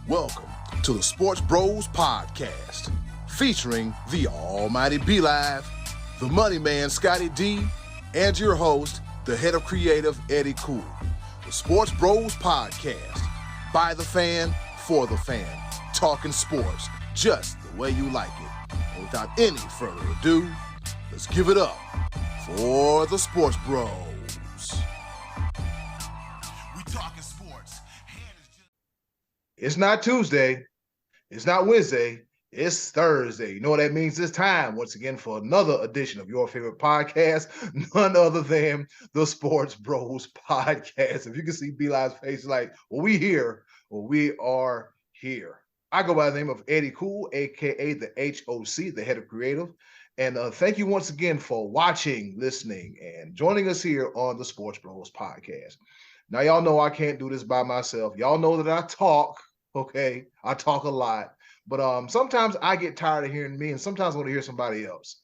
Welcome to the Sports Bros Podcast, featuring the almighty B-Live, the money man Scotty D, and your host, the head of creative Eddie Cool. The Sports Bros Podcast, by the fan, for the fan, talking sports just the way you like it. And without any further ado, let's give it up for the Sports Bros. It's not Tuesday. It's not Wednesday. It's Thursday. You know what that means? It's time once again for another edition of your favorite podcast, none other than the Sports Bros Podcast. If you can see B-Live's face, like, well, we here, well, we are here. I go by the name of Eddie Cool, aka the HOC, the head of creative. And thank you once again for watching, listening, and joining us here on the Sports Bros Podcast. Now, y'all know I can't do this by myself. Y'all know that I talk, okay? I talk a lot. But sometimes I get tired of hearing me, and sometimes I want to hear somebody else.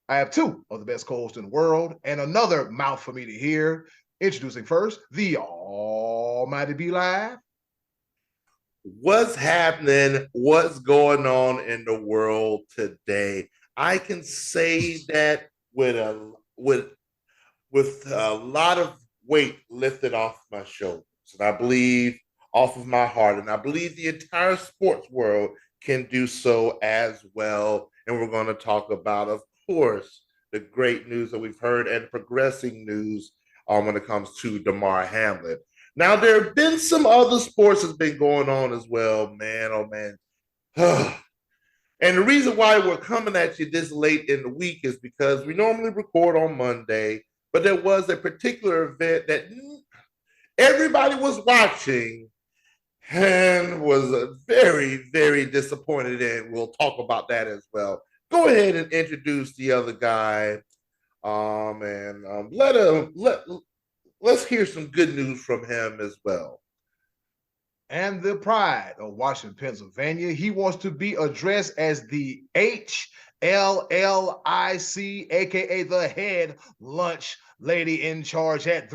I have two of the best co-hosts in the world and another mouth for me to hear. Introducing first, the almighty B-Live. What's happening? What's going on in the world today? I can say that with a lot of weight lifted off my shoulders, and I believe off of my heart, and I believe the entire sports world can do so as well. And we're going to talk about, of course, the great news that we've heard and progressing news when it comes to Damar Hamlin. Now, there have been some other sports that's been going on as well, man. Oh, man. And the reason why we're coming at you this late in the week is because we normally record on Monday, but there was a particular event that everybody was watching and was very, very disappointed in. We'll talk about that as well. Go ahead and introduce the other guy, let's hear some good news from him as well. And the pride of Washington, Pennsylvania. He wants to be addressed as the HLLIC, aka the head lunch lady in charge at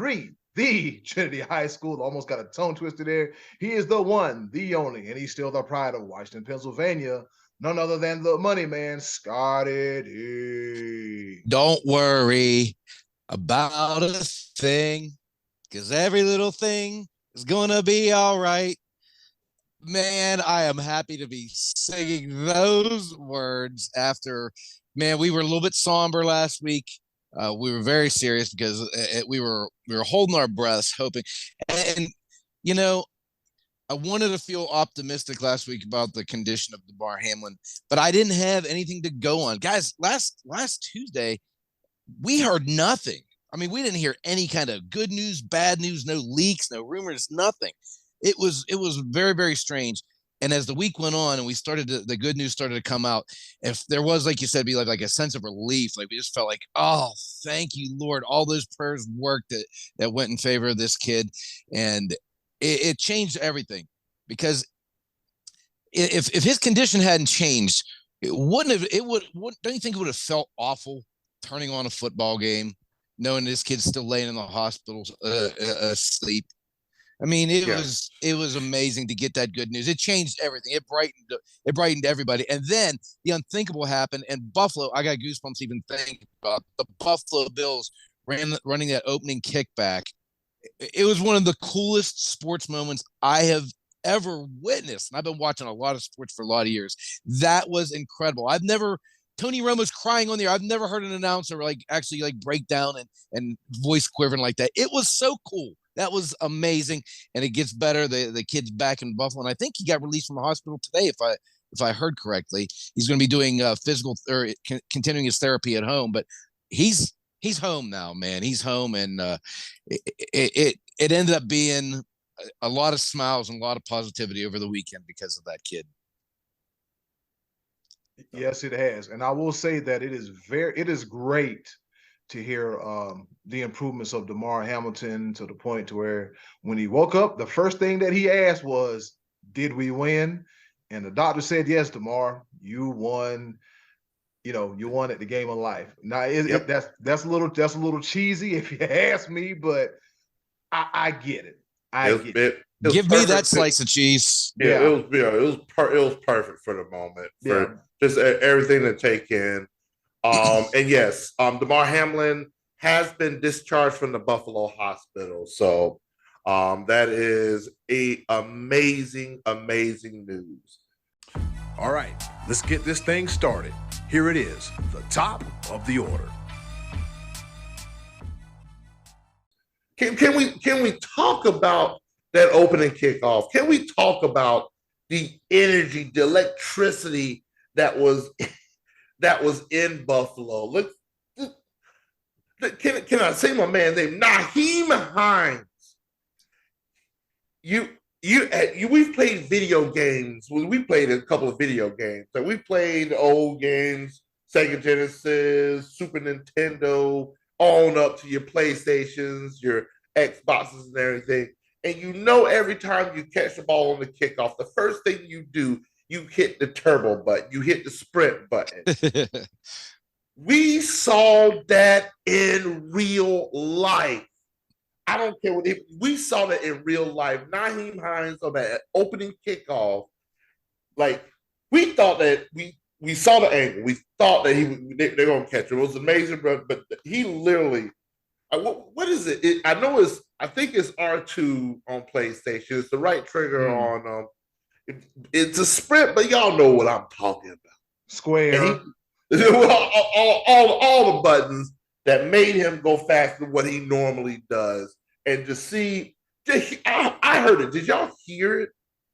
the Trinity High School. Almost got a tongue twister there. He is the one, the only, and he's still the pride of Washington, Pennsylvania. None other than the money man, Scotty D. Don't worry about a thing, because every little thing is going to be all right. Man, I am happy to be singing those words after, man, we were a little bit somber last week. We were very serious because we were holding our breaths, hoping. And, you know, I wanted to feel optimistic last week about the condition of Damar Hamlin, but I didn't have anything to go on. Guys, last Tuesday, we heard nothing. I mean, we didn't hear any kind of good news, bad news, no leaks, no rumors, nothing. It was very, very strange. And as the week went on and we the good news started to come out, if there was, like you said, be like a sense of relief, like we just felt like, oh, thank you, Lord. All those prayers worked that went in favor of this kid. And it changed everything, because if his condition hadn't changed, don't you think it would have felt awful turning on a football game, knowing this kid's still laying in the hospital asleep? I mean, it was amazing to get that good news. It changed everything. It brightened everybody. And then the unthinkable happened. And Buffalo, I got goosebumps even thinking about the Buffalo Bills running that opening kickback. It was one of the coolest sports moments I have ever witnessed. And I've been watching a lot of sports for a lot of years. That was incredible. Tony Romo's crying on the air. I've never heard an announcer actually break down and voice quivering like that. It was so cool. That was amazing. And it gets better. The kid's back in Buffalo. And I think he got released from the hospital today, if I heard correctly. He's going to be doing continuing his therapy at home, but he's home now, man. He's home. And it ended up being a lot of smiles and a lot of positivity over the weekend because of that kid. Yes, it has. And I will say that it is great to hear the improvements of Damar Hamilton, to the point to where when he woke up, the first thing that he asked was, did we win? And the doctor said, yes, Damar, you won. You won at the game of life. Now, that's a little cheesy if you ask me, but I get it. it was Give me that perfect. slice of cheese. Yeah, it was perfect for the moment, for just everything to take in. And yes, Damar Hamlin has been discharged from the Buffalo hospital. So that is amazing news. All right, let's get this thing started. Here it is, the top of the order. Can we talk about that opening kickoff? Can we talk about the energy, the electricity that was in Buffalo? Look, can I say my man name? Nyheim Hines. We've played video games. We played a couple of video games. So we played old games, Sega Genesis, Super Nintendo, on up to your PlayStations, your Xboxes and everything. And every time you catch the ball on the kickoff, the first thing you do, you hit the turbo button, you hit the sprint button. We saw that in real life. I don't care we saw that in real life. Nyheim Hines on that opening kickoff, like we thought that we saw the angle. We thought that they're gonna catch him. It was amazing, but he literally. What is it? I think it's R2 on PlayStation. It's the right trigger on. It's a sprint, but y'all know what I'm talking about. Square. All the buttons that made him go faster than what he normally does. And to see, I heard it. Did y'all hear it?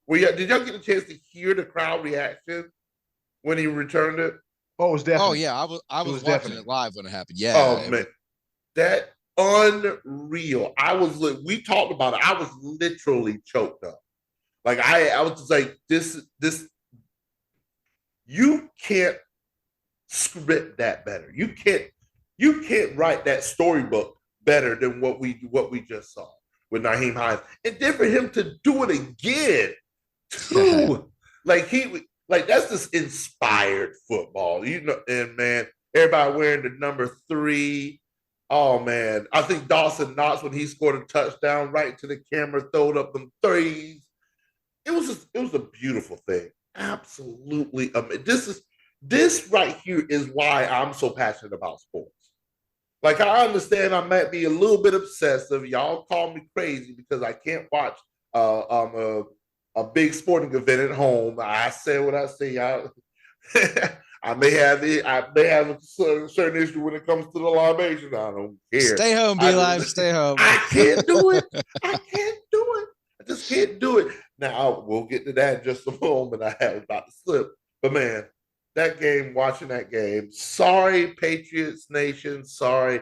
Did y'all get a chance to hear the crowd reaction when he returned it? Oh, it was definitely. Oh yeah, I was watching it live when it happened. Yeah. Oh man, that unreal. We talked about it. I was literally choked up. Like I was just like, this. You can't script that better. You can't write that storybook better than what we just saw with Nyheim Hines. And then for him to do it again, too. like that's just inspired football. And man, everybody wearing the number 3. Oh man. I think Dawson Knox, when he scored a touchdown right to the camera, throwed up them threes. It was a beautiful thing. Absolutely. This right here is why I'm so passionate about sports. Like, I understand I might be a little bit obsessive. Y'all call me crazy because I can't watch a big sporting event at home. I say what I say. I may have a certain issue when it comes to the libation. I don't care. Stay home, B-Live. Stay home. I can't do it. I just can't do it. Now, we'll get to that in just a moment. I was about to slip. But, man, watching that game, sorry, Patriots Nation, sorry.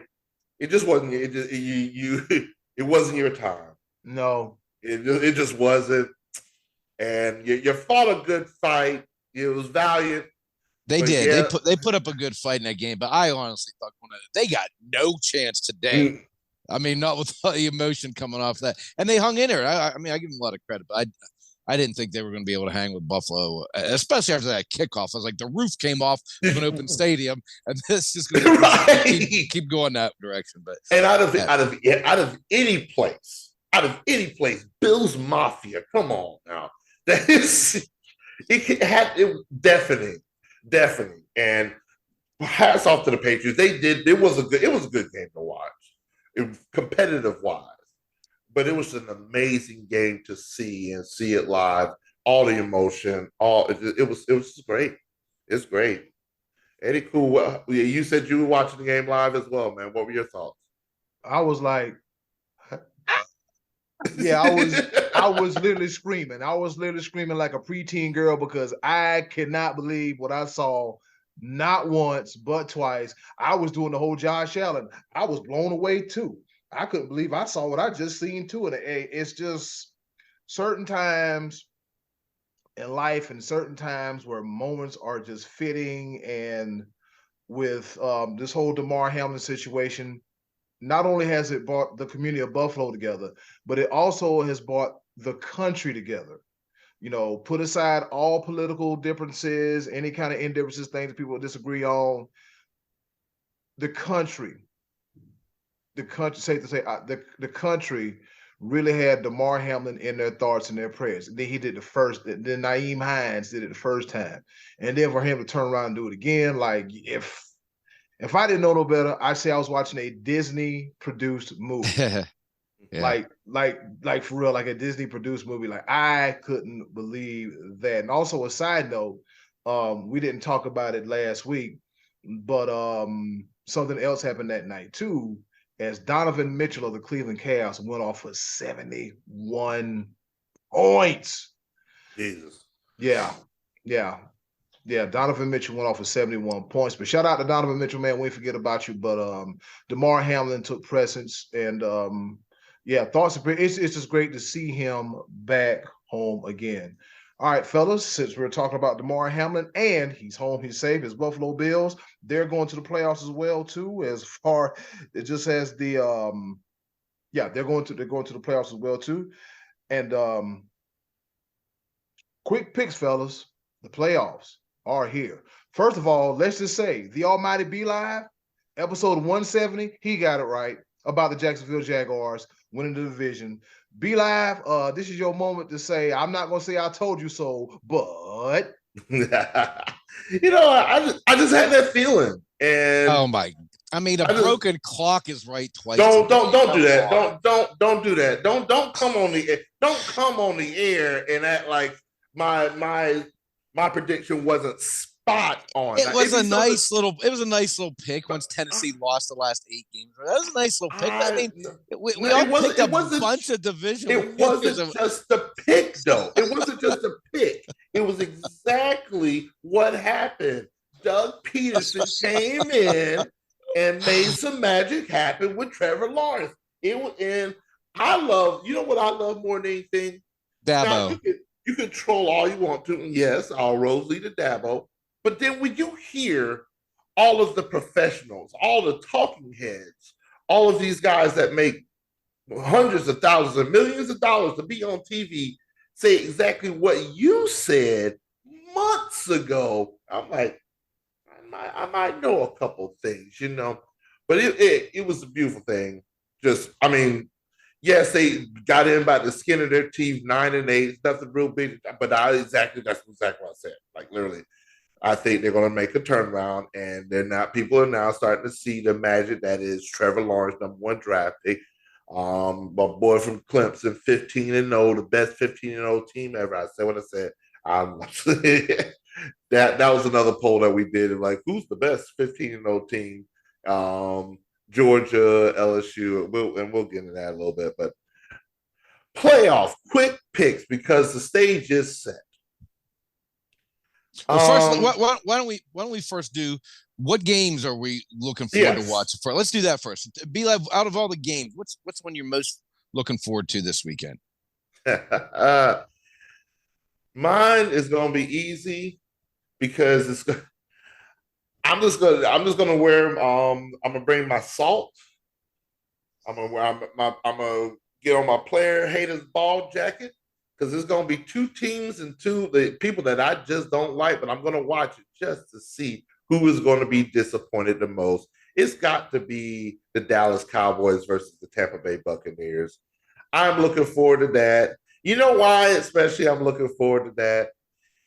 It just wasn't, it wasn't your time. No. It just wasn't. And you fought a good fight. It was valiant. They did. Yeah. They put up a good fight in that game, but I honestly thought they got no chance today. I mean, not with all the emotion coming off that. And they hung in there. I mean, I give them a lot of credit, but I didn't think they were going to be able to hang with Buffalo, especially after that kickoff. I was like, the roof came off of an open stadium, and this is going to keep going that direction. But and out of any place, Bills Mafia. Come on now, that is it deafening. And hats off to the Patriots. They did. It was a good game to watch, competitive wise. But it was an amazing game to see it live. All the emotion, it was great. It's great. Eddie, cool. You said you were watching the game live as well, man. What were your thoughts? I was like, yeah, I was literally screaming. I was literally screaming like a preteen girl because I cannot believe what I saw. Not once, but twice. I was doing the whole Josh Allen. I was blown away too. I couldn't believe I saw what I just seen too. And it's just certain times in life and certain times where moments are just fitting. And with this whole Damar Hamlin situation, not only has it brought the community of Buffalo together, but it also has brought the country together. Put aside all political differences, any kind of indifferences, things that people disagree on. The country, safe to say, the country really had Damar Hamlin in their thoughts and their prayers. And then he did the first, then Naeem Hines did it the first time. And then for him to turn around and do it again, like if I didn't know no better, I'd say I was watching a Disney produced movie. Yeah. Like for real, like a Disney produced movie. Like I couldn't believe that. And also a side note, we didn't talk about it last week, but something else happened that night too, as Donovan Mitchell of the Cleveland Cavs went off for 71 points. Jesus. Yeah. Donovan Mitchell went off for 71 points. But shout out to Donovan Mitchell, man. We ain't forget about you. But Damar Hamlin took precedence, and thoughts. It's just great to see him back home again. All right, fellas, since we're talking about Damar Hamlin and he's home, he's safe, his Buffalo Bills, they're going to the playoffs as well, too, as far it just as the they're going to the playoffs as well, too. And quick picks, fellas. The playoffs are here. First of all, let's just say the Almighty B Live, episode 170, he got it right about the Jacksonville Jaguars winning the division. Be Live, this is your moment to say, I'm not going to say I told you so, but. I just had that feeling. And oh, my. I mean, broken clock is right twice. Don't do that. Don't do that. Don't come on the air. Don't come on the air and act like my prediction wasn't spot on. It was a nice little pick once Tennessee lost the last 8 games. That was a nice little pick. I mean, we all picked a bunch of division. It wasn't just a pick, though. It wasn't just a pick. It was exactly what happened. Doug Peterson came in and made some magic happen with Trevor Lawrence. And I love, you know what I love more than anything? Dabo. Now, you can troll all you want to, and yes, all roads lead to Dabo. But then when you hear all of the professionals, all the talking heads, all of these guys that make hundreds of thousands and millions of dollars to be on TV say exactly what you said months ago, I'm like, I might know a couple things, But it was a beautiful thing. Yes, they got in by the skin of their teeth, 9-8. It's nothing real big, but that's exactly what I said. Like literally, I think they're going to make a turnaround, and people are now starting to see the magic that is Trevor Lawrence, #1 draft pick. My boy from Clemson, 15-0, the best 15-0 team ever. I said what I said. That was another poll that we did. Like, who's the best 15-0 team? Georgia, LSU, we'll get into that a little bit. But playoff quick picks because the stage is set. Well, first, why don't we first do what games are we looking forward to watch? Let's do that first. Be like, out of all the games, what's one you're most looking forward to this weekend? Mine is going to be easy because I'm just gonna wear. I'm gonna bring my salt. I'm gonna get on my player haters ball jacket because there's gonna be 2 teams and the people that I just don't like, but I'm gonna watch it just to see who is going to be disappointed the most. It's got to be the Dallas Cowboys versus the Tampa Bay Buccaneers. I'm looking forward to that. You know why? Especially, I'm looking forward to that.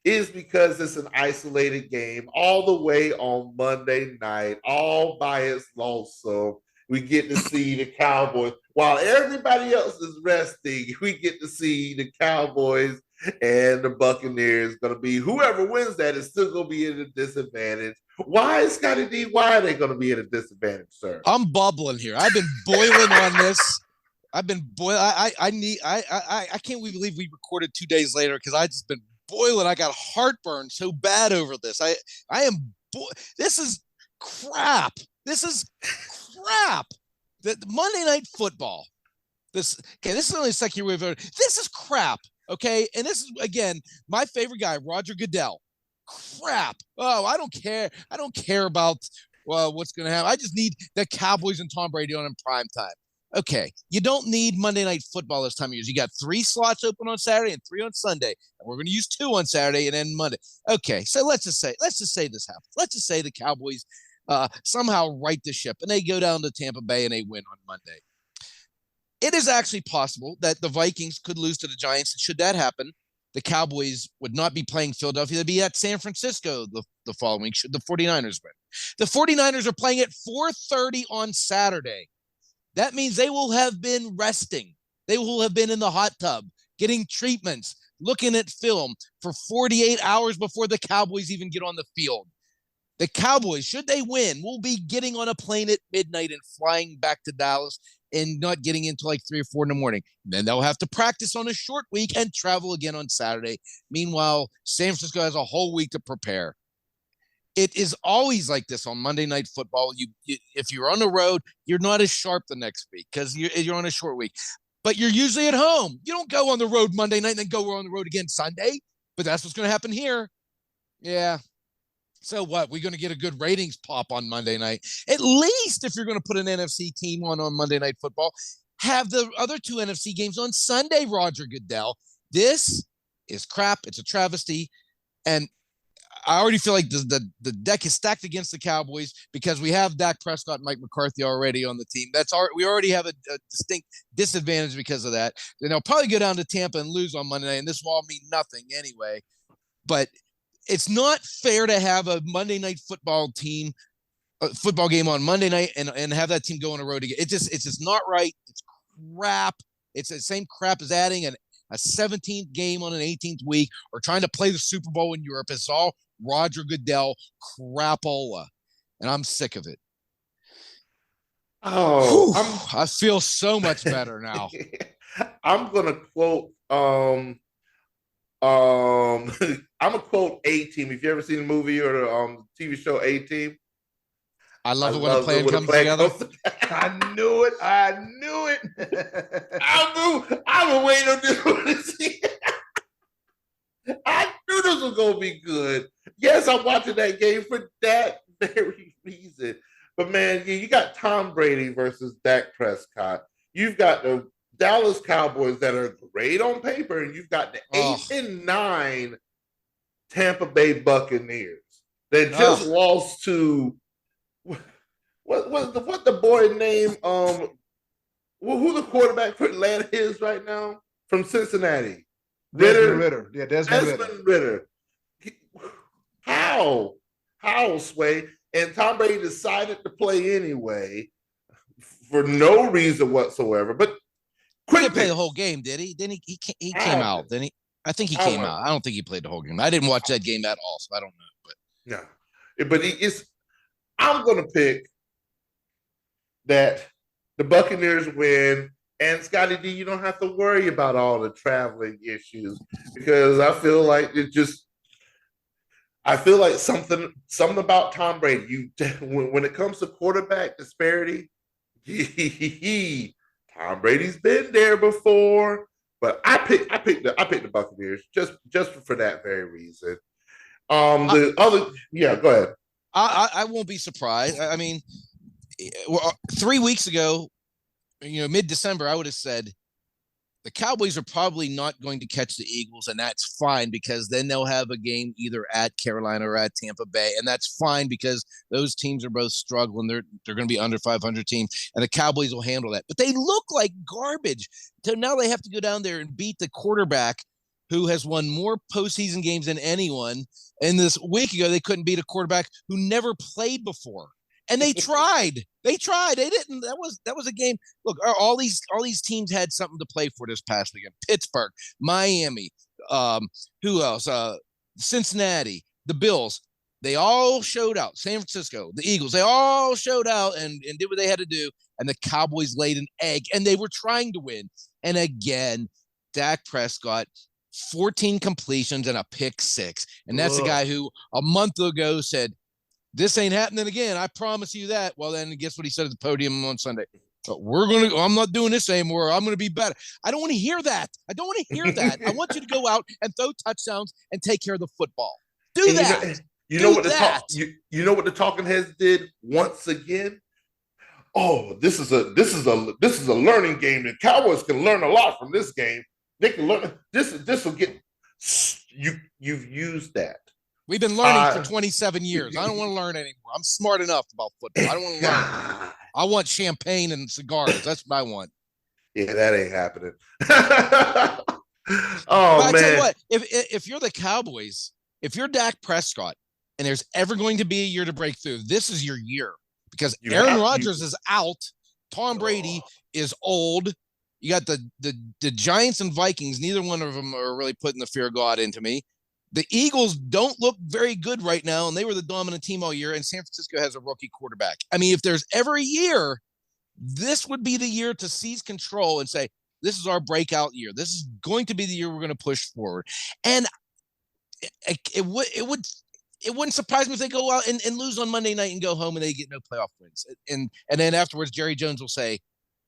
Is because it's an isolated game all the way on Monday night, all by its lonesome. We get to see the Cowboys. While everybody else is resting, we get to see the Cowboys and the Buccaneers. Going to be whoever wins that is still going to be at a disadvantage. Why, Scotty D? Why are they going to be at a disadvantage, sir? I'm bubbling here. I've been boiling on this. I've been boiling. I can't believe we recorded 2 days later because I just been boiling. I got heartburn so bad over this. This is crap. This is crap. The Monday Night Football. This is only the second year we've heard. This is crap. Okay. And this is, again, my favorite guy, Roger Goodell. Crap. Oh, I don't care. I don't care about what's going to happen. I just need the Cowboys and Tom Brady on in prime time. Okay, you don't need Monday Night Football this time of year. You got 3 slots open on Saturday and 3 on Sunday, and we're going to use 2 on Saturday and then Monday. Okay, so let's just say this happens. Let's just say the Cowboys somehow right the ship and they go down to Tampa Bay and they win on Monday. It is actually possible that the Vikings could lose to the Giants. And should that happen, the Cowboys would not be playing Philadelphia. They'd be at San Francisco the following week should the 49ers win. The 49ers are playing at 4:30 on Saturday. That means they will have been resting. They will have been in the hot tub, getting treatments, looking at film for 48 hours before the Cowboys even get on the field. The Cowboys, should they win, will be getting on a plane at midnight and flying back to Dallas and not getting into like 3 or 4 in the morning. Then they'll have to practice on a short week and travel again on Saturday. Meanwhile, San Francisco has a whole week to prepare. It is always like this on Monday Night Football. If you're on the road, you're not as sharp the next week because you're on a short week. But you're usually at home. You don't go on the road Monday night and then go on the road again Sunday. But that's what's going to happen here. Yeah. So what? We're going to get a good ratings pop on Monday night. At least if you're going to put an NFC team on Monday Night Football, have the other 2 NFC games on Sunday, Roger Goodell. This is crap. It's a travesty. And I already feel like the deck is stacked against the Cowboys because we have Dak Prescott and Mike McCarthy already on the team. We already have a distinct disadvantage because of that. Then they'll probably go down to Tampa and lose on Monday night, and this will all mean nothing anyway. But it's not fair to have a Monday Night Football team, football game on Monday night and have that team go on the road again. It's just not right. It's crap. It's the same crap as adding a 17th game on an 18th week or trying to play the Super Bowl in Europe. It's all Roger Goodell crapola, and I'm sick of it. Oh, I feel so much better now. I'm gonna quote I'm gonna quote A-Team. If you ever seen the movie or the TV show A-Team, I love it when a plan comes together. I knew it. I've been waiting on this one to see. I knew this was gonna be good. Yes, I'm watching that game for that very reason. But man, you got Tom Brady versus Dak Prescott. You've got the Dallas Cowboys that are great on paper, and you've got the 8-9 Tampa Bay Buccaneers that just lost to what the boy name who the quarterback for Atlanta is right now from Cincinnati. Ritter. Yeah, Desmond Ritter. How, Sway? And Tom Brady decided to play anyway for no reason whatsoever. But he didn't play the whole game, did he? Then he came out. Then I think he came out. I don't think he played the whole game. I didn't watch that game at all, so I don't know. But I'm going to pick that the Buccaneers win. And Scotty D, you don't have to worry about all the traveling issues because I feel like something about Tom Brady. When it comes to quarterback disparity, Tom Brady's been there before. But I picked the Buccaneers just for that very reason. Go ahead. I won't be surprised. I mean, 3 weeks ago, mid-December, I would have said the Cowboys are probably not going to catch the Eagles, and that's fine because then they'll have a game either at Carolina or at Tampa Bay, and that's fine because those teams are both struggling. They're going to be under 500 teams, and the Cowboys will handle that. But they look like garbage. So now they have to go down there and beat the quarterback who has won more postseason games than anyone. And this week ago, they couldn't beat a quarterback who never played before. And they tried. They didn't. That was a game. Look, all these teams had something to play for this past weekend. Pittsburgh, Miami, who else? Cincinnati, the Bills. They all showed out. San Francisco, the Eagles. They all showed out and did what they had to do. And the Cowboys laid an egg, and they were trying to win. And again, Dak Prescott, 14 completions and a pick six. And that's a guy who a month ago said, this ain't happening again. I promise you that. Well, then guess what he said at the podium on Sunday? I'm not doing this anymore. I'm going to be better. I don't want to hear that. I want you to go out and throw touchdowns and take care of the football. Do that. You know what the talking heads did once again? Oh, this is a learning game. The Cowboys can learn a lot from this game. They can learn this will get you've used that. We've been learning for 27 years. I don't want to learn anymore. I'm smart enough about football. I don't want to learn. I want champagne and cigars. That's what I want. Yeah, that ain't happening. But Oh I tell you man. what, if you're the Cowboys, if you're Dak Prescott, and there's ever going to be a year to break through, this is your year because You Aaron have Rodgers is out. Tom Brady is old. You got the Giants and Vikings. Neither one of them are really putting the fear of God into me. The Eagles don't look very good right now, and they were the dominant team all year. And San Francisco has a rookie quarterback. I mean, if there's ever a year, this would be the year to seize control and say, this is our breakout year. This is going to be the year we're going to push forward. And it wouldn't surprise me if they go out and lose on Monday night and go home and they get no playoff wins. And then afterwards, Jerry Jones will say,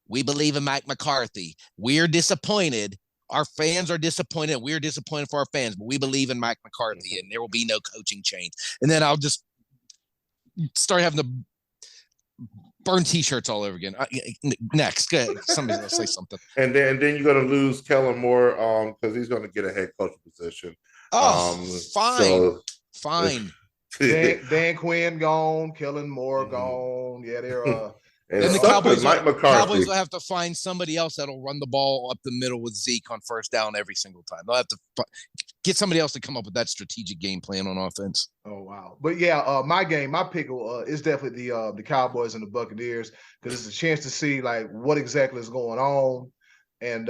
we believe in Mike McCarthy. We're disappointed. Our fans are disappointed. We're disappointed for our fans, but we believe in Mike McCarthy, and there will be no coaching change. And then I'll just start having to burn T-shirts all over again. Next, go ahead. Somebody's gonna say something. And then you're gonna lose Kellen Moore because he's gonna get a head coach position. Fine. Dan Quinn gone, Kellen Moore gone. Yeah, they're then the Cowboys will have to find somebody else that'll run the ball up the middle with Zeke on first down every single time. They'll have to get somebody else to come up with that strategic game plan on offense. Oh wow! But yeah, my pick is definitely the Cowboys and the Buccaneers because it's a chance to see like what exactly is going on, and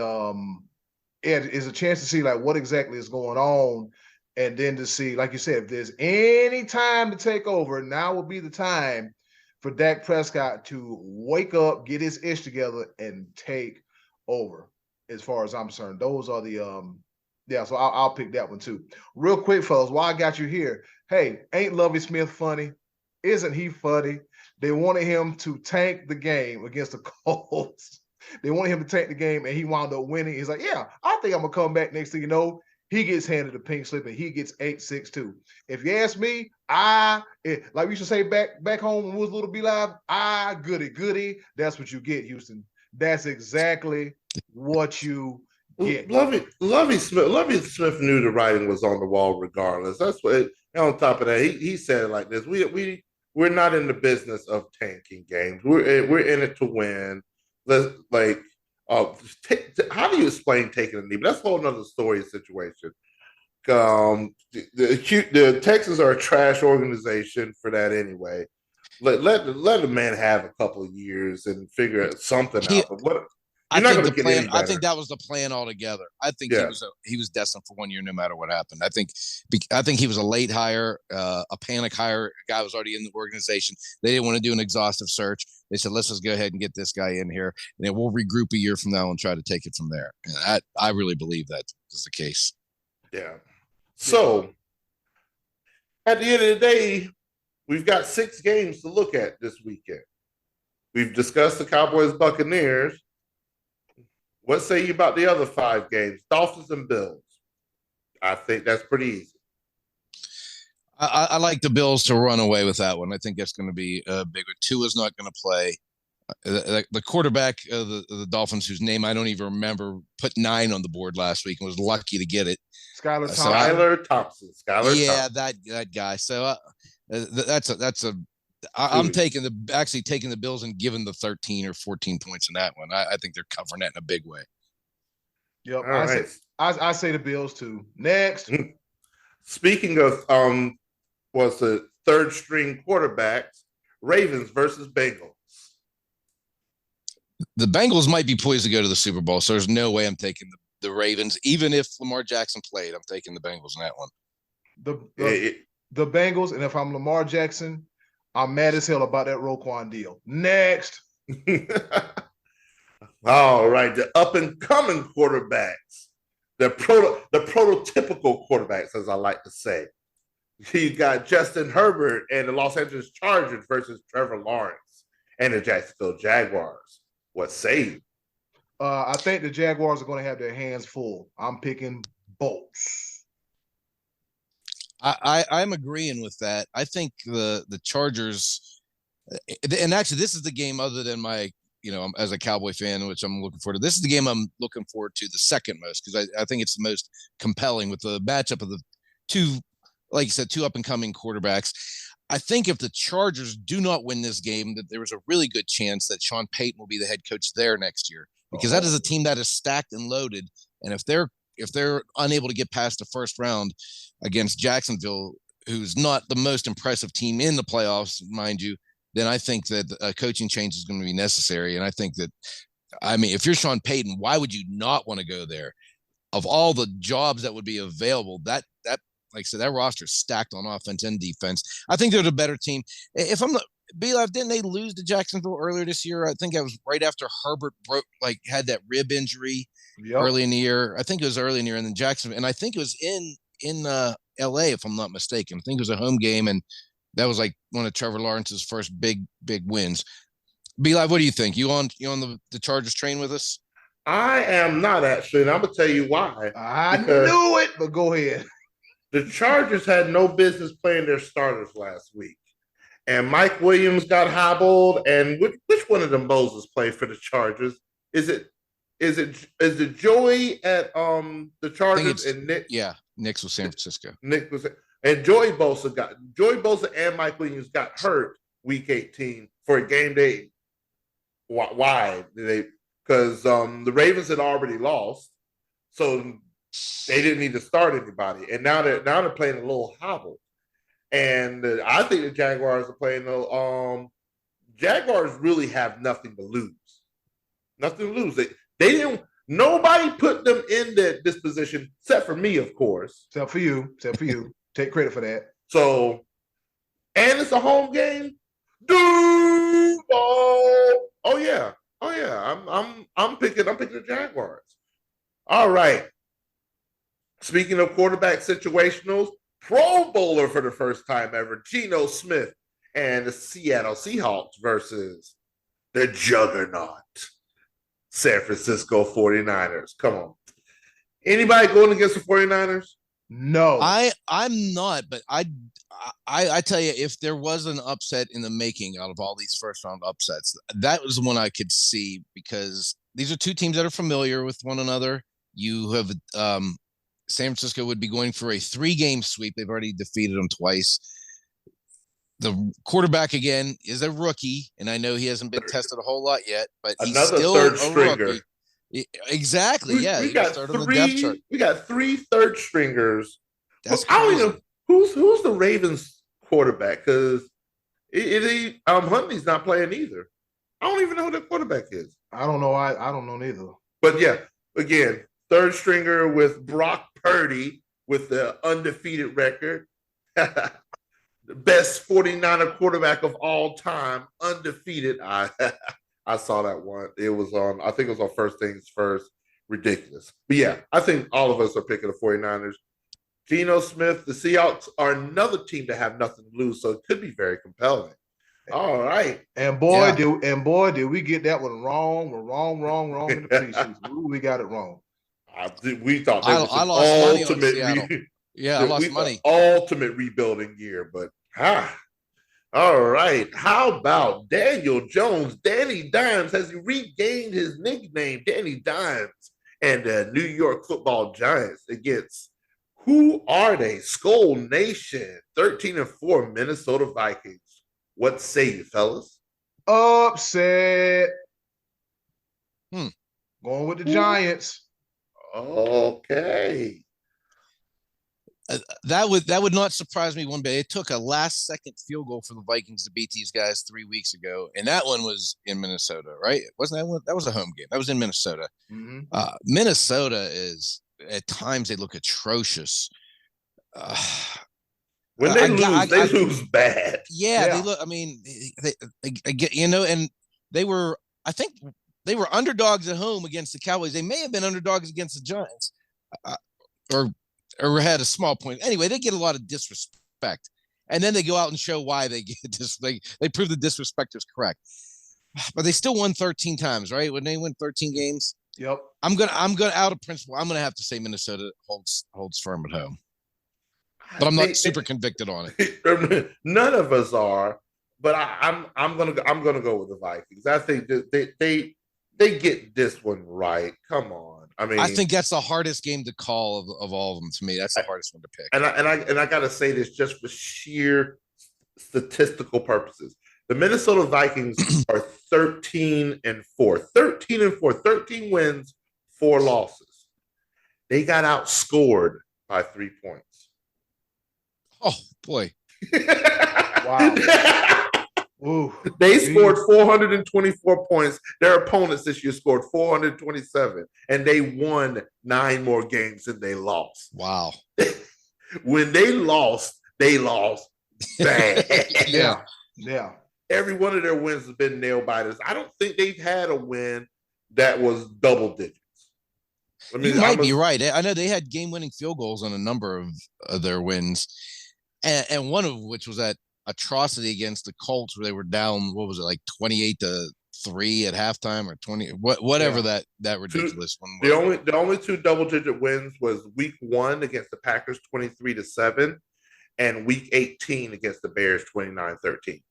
it is a chance to see like what exactly is going on, and then to see, like you said, if there's any time to take over, now will be the time for Dak Prescott to wake up, get his ish together, and take over. As far as I'm concerned, those are the yeah. So I'll pick that one too. Real quick, fellas, while I got you here, hey, ain't Lovie Smith funny? Isn't he funny? They wanted him to tank the game against the Colts. They wanted him to tank the game, and he wound up winning. He's like, yeah, I think I'm gonna come back. Next thing you know, he gets handed the pink slip and he gets 8-6 too. If you ask me, like we should say back home when we was little, be live, goody. That's what you get, Houston. That's exactly what you get. Lovie Smith knew the writing was on the wall regardless. That's what. And on top of that, he said it like this: we're not in the business of tanking games. We're in it to win. Let's like. How do you explain taking a knee? But that's a whole nother story and situation. The Texans are a trash organization for that anyway. Let the man have a couple of years and figure something out. But what? I think that was the plan altogether. I think he was destined for 1 year, no matter what happened. I think he was a late hire, a panic hire. A guy was already in the organization. They didn't want to do an exhaustive search. They said, let's just go ahead and get this guy in here, and then we'll regroup a year from now and try to take it from there. And I really believe that is the case. Yeah. So at the end of the day, we've got 6 games to look at this weekend. We've discussed the Cowboys, Buccaneers. What say you about the other 5 games? Dolphins and Bills. I think that's pretty easy. I like the Bills to run away with that one. I think that's going to be bigger. Tua's not going to play. The quarterback of the Dolphins, whose name I don't even remember, put 9 on the board last week and was lucky to get it. Skylar Thompson. That guy. So I'm taking the Bills and giving the 13 or 14 points in that one. I think they're covering that in a big way. Yep. I say the Bills too. Next. Speaking of was the third string quarterbacks, Ravens versus Bengals. The Bengals might be poised to go to the Super Bowl, so there's no way I'm taking the Ravens. Even if Lamar Jackson played, I'm taking the Bengals in that one. The Bengals, and if I'm Lamar Jackson, I'm mad as hell about that Roquan deal. Next. All right, the up-and-coming quarterbacks, the prototypical quarterbacks, as I like to say. You got Justin Herbert and the Los Angeles Chargers versus Trevor Lawrence and the Jacksonville Jaguars. What say you? I think the Jaguars are going to have their hands full. I'm picking bolts. I'm agreeing with that. I think the Chargers, and actually this is the game other than my, as a Cowboy fan, which I'm looking forward to. This is the game I'm looking forward to the second most because I think it's the most compelling with the matchup of the two, like you said, 2 up-and-coming quarterbacks. I think if the Chargers do not win this game, that there was a really good chance that Sean Payton will be the head coach there next year. because that is a team that is stacked and loaded. And if they're unable to get past the first round against Jacksonville, who's not the most impressive team in the playoffs, mind you, then I think that a coaching change is going to be necessary. And I think that, I mean, if you're Sean Payton, why would you not want to go there? Of all the jobs that would be available, that like I said, that roster is stacked on offense and defense. I think they're the better team. If I'm not, B-Live, didn't they lose to Jacksonville earlier this year? I think that was right after Herbert had that rib injury early in the year. I think it was early in the year, and then Jacksonville, and I think it was in L.A. if I'm not mistaken. I think it was a home game, and that was like one of Trevor Lawrence's first big wins. B-Live, what do you think? You on the Chargers train with us? I am not actually, and I'm gonna tell you why. I knew it, but go ahead. The Chargers had no business playing their starters last week. And Mike Williams got hobbled. And which one of them Moses played for the Chargers? Is it Joey at the Chargers and Nick? Yeah, Nick's with San Francisco. Nick was, and Joey Bosa and Mike Williams got hurt week 18 for a game day. Why? Because the Ravens had already lost, so they didn't need to start anybody, and now they're playing a little hobble. And I think the Jaguars are playing. Jaguars really have nothing to lose. Nothing to lose. They didn't. Nobody put them in this position except for me, of course. Except for you. Take credit for that. So, and it's a home game. Dude, oh yeah. I'm picking the Jaguars. All right. Speaking of quarterback situationals, Pro Bowler for the first time ever, Geno Smith and the Seattle Seahawks versus the juggernaut, San Francisco 49ers. Come on. Anybody going against the 49ers? No. I'm not, but I tell you, if there was an upset in the making out of all these first round upsets, that was one I could see, because these are two teams that are familiar with one another. You have San Francisco would be going for a 3-game sweep. They've already defeated them twice. The quarterback, again, is a rookie, and I know he hasn't been tested a whole lot yet, but he's still third stringer. Rookie. Exactly, yeah. We got three third stringers. That's I don't even who's the Ravens quarterback, because Huntley's not playing either. I don't even know who the quarterback is. I don't know. I don't know neither. But yeah, again, third stringer with Brock Purdy with the undefeated record. The best 49er quarterback of all time, undefeated. I saw that one. It was on, I think it was on First Things First. Ridiculous. But yeah, I think all of us are picking the 49ers. Geno Smith, the Seahawks are another team that have nothing to lose, so it could be very compelling. All right. And boy, did we get that one wrong. We're wrong in the preseason. Ooh, we got it wrong. We thought I lost money on Seattle. Yeah, I lost money. Ultimate rebuilding year, but all right. How about Daniel Jones? Danny Dimes, has he regained his nickname, Danny Dimes, and the New York Football Giants against, who are they? Skull Nation, 13-4 Minnesota Vikings. What say you, fellas? Upset. Going with the Giants. Okay. That would not surprise me one bit. It took a last-second field goal for the Vikings to beat these guys 3 weeks ago, and that one was in Minnesota, right? Wasn't that one? That was a home game. That was in Minnesota. Mm-hmm. Minnesota is, at times, they look atrocious. When they lose bad. Yeah, they look. I mean, they get, and they were. I think they were underdogs at home against the Cowboys. They may have been underdogs against the Giants, or had a small point. Anyway, they get a lot of disrespect, and then they go out and show why they get this. They prove the disrespect is correct, but they still won 13 times, right? When they win 13 games. Yep. I'm gonna out of principle. I'm gonna have to say Minnesota holds firm at home. But I'm not super convicted on it. None of us are, but I'm gonna go with the Vikings. I think that they get this one right. Come on, I mean, I think that's the hardest game to call of all of them to me. That's the hardest one to pick. And I gotta say this just for sheer statistical purposes. The Minnesota Vikings are 13-4. 13-4. 13 wins, 4 losses. They got outscored by 3 points. Oh boy. Wow. Ooh, they scored 424 points. Their opponents this year scored 427, and they won 9 more games than they lost. Wow. When they lost bad. Yeah. Every one of their wins has been nail biters. I don't think they've had a win that was double digits. You might be right. I know they had game-winning field goals on a number of their wins, and one of which was that atrocity against the Colts where they were down. What was it, like 28-3 at halftime, or 20? Whatever that ridiculous one was. The only 2 double-digit wins was Week 1 against the Packers, 23-7, and Week 18 against the Bears, 29-13.